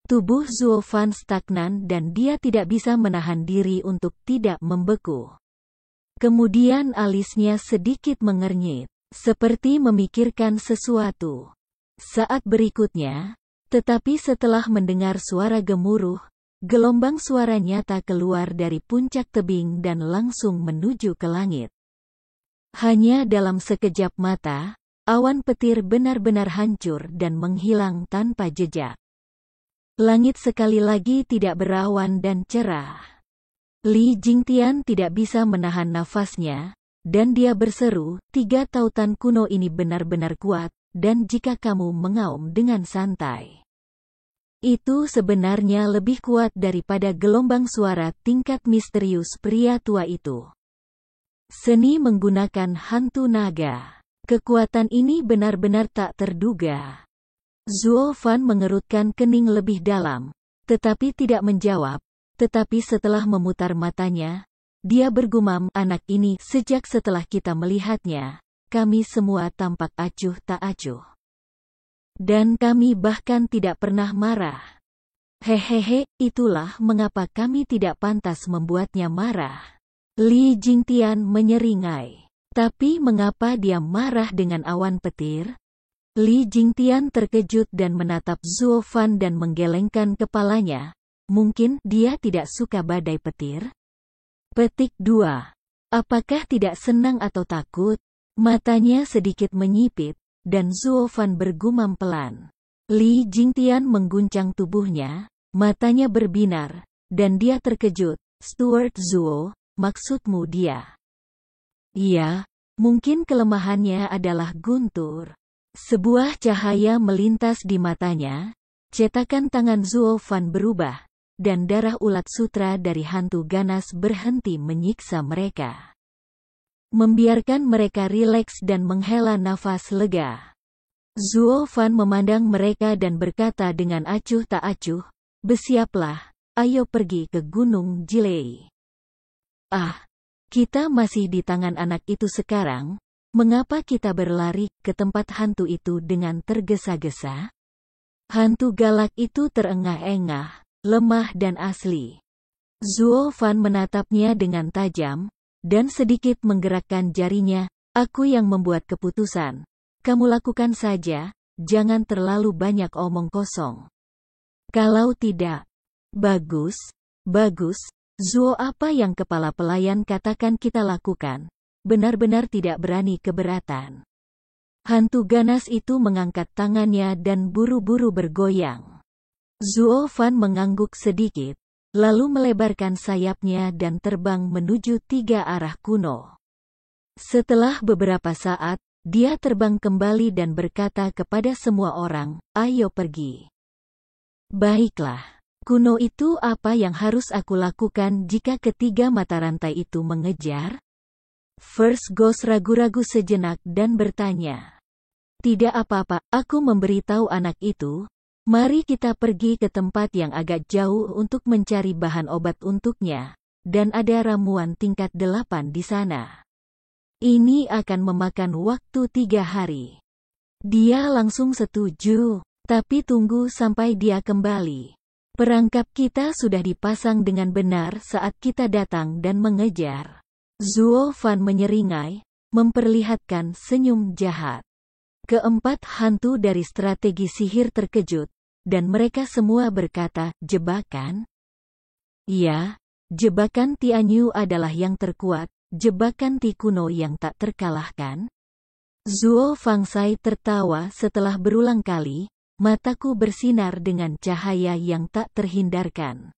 Tubuh Zuo Fan stagnan dan dia tidak bisa menahan diri untuk tidak membeku. Kemudian alisnya sedikit mengernyit, seperti memikirkan sesuatu. Saat berikutnya, tetapi setelah mendengar suara gemuruh, gelombang suara nyata keluar dari puncak tebing dan langsung menuju ke langit. Hanya dalam sekejap mata, awan petir benar-benar hancur dan menghilang tanpa jejak. Langit sekali lagi tidak berawan dan cerah. Li Jingtian tidak bisa menahan nafasnya, dan dia berseru, 3 tautan kuno ini benar-benar kuat, dan jika kamu mengaum dengan santai, itu sebenarnya lebih kuat daripada gelombang suara tingkat misterius pria tua itu. Seni menggunakan hantu naga. Kekuatan ini benar-benar tak terduga. Zuo Fan mengerutkan kening lebih dalam, tetapi tidak menjawab. Tetapi setelah memutar matanya, dia bergumam, anak ini, sejak setelah kita melihatnya, kami semua tampak acuh tak acuh. Dan kami bahkan tidak pernah marah. Hehehe, itulah mengapa kami tidak pantas membuatnya marah. Li Jingtian menyeringai. Tapi mengapa dia marah dengan awan petir? Li Jingtian terkejut dan menatap Zuo Fan dan menggelengkan kepalanya. Mungkin dia tidak suka badai petir? Petik 2. Apakah tidak senang atau takut? Matanya sedikit menyipit, dan Zuo Fan bergumam pelan. Li Jingtian mengguncang tubuhnya, matanya berbinar, dan dia terkejut. Stuart Zuo, maksudmu dia? Iya, mungkin kelemahannya adalah guntur. Sebuah cahaya melintas di matanya, cetakan tangan Zuo Fan berubah, dan darah ulat sutra dari hantu ganas berhenti menyiksa mereka. Membiarkan mereka rileks dan menghela nafas lega. Zuo Fan memandang mereka dan berkata dengan acuh tak acuh, "Bersiaplah, ayo pergi ke Gunung Jilei." Ah, kita masih di tangan anak itu sekarang, mengapa kita berlari ke tempat hantu itu dengan tergesa-gesa? Hantu galak itu terengah-engah, lemah dan asli. Zuo Fan menatapnya dengan tajam, dan sedikit menggerakkan jarinya. Aku yang membuat keputusan. Kamu lakukan saja, jangan terlalu banyak omong kosong. Kalau tidak, bagus, bagus. Zuo, apa yang kepala pelayan katakan kita lakukan, benar-benar tidak berani keberatan. Hantu ganas itu mengangkat tangannya dan buru-buru bergoyang. Zuo Fan mengangguk sedikit, lalu melebarkan sayapnya dan terbang menuju 3 arah kuno. Setelah beberapa saat, dia terbang kembali dan berkata kepada semua orang, "Ayo pergi." Baiklah. Kuno itu apa yang harus aku lakukan jika ketiga mata rantai itu mengejar? First Ghost ragu-ragu sejenak dan bertanya. Tidak apa-apa, aku memberitahu anak itu. Mari kita pergi ke tempat yang agak jauh untuk mencari bahan obat untuknya, dan ada ramuan tingkat 8 di sana. Ini akan memakan waktu 3 hari. Dia langsung setuju, tapi tunggu sampai dia kembali. Perangkap kita sudah dipasang dengan benar saat kita datang dan mengejar. Zuo Fan menyeringai, memperlihatkan senyum jahat. Keempat hantu dari strategi sihir terkejut, dan mereka semua berkata, "Jebakan?" Ya, jebakan Tianyu adalah yang terkuat, jebakan Ti kuno yang tak terkalahkan. Zuo Fangsai tertawa setelah berulang kali, mataku bersinar dengan cahaya yang tak terhindarkan.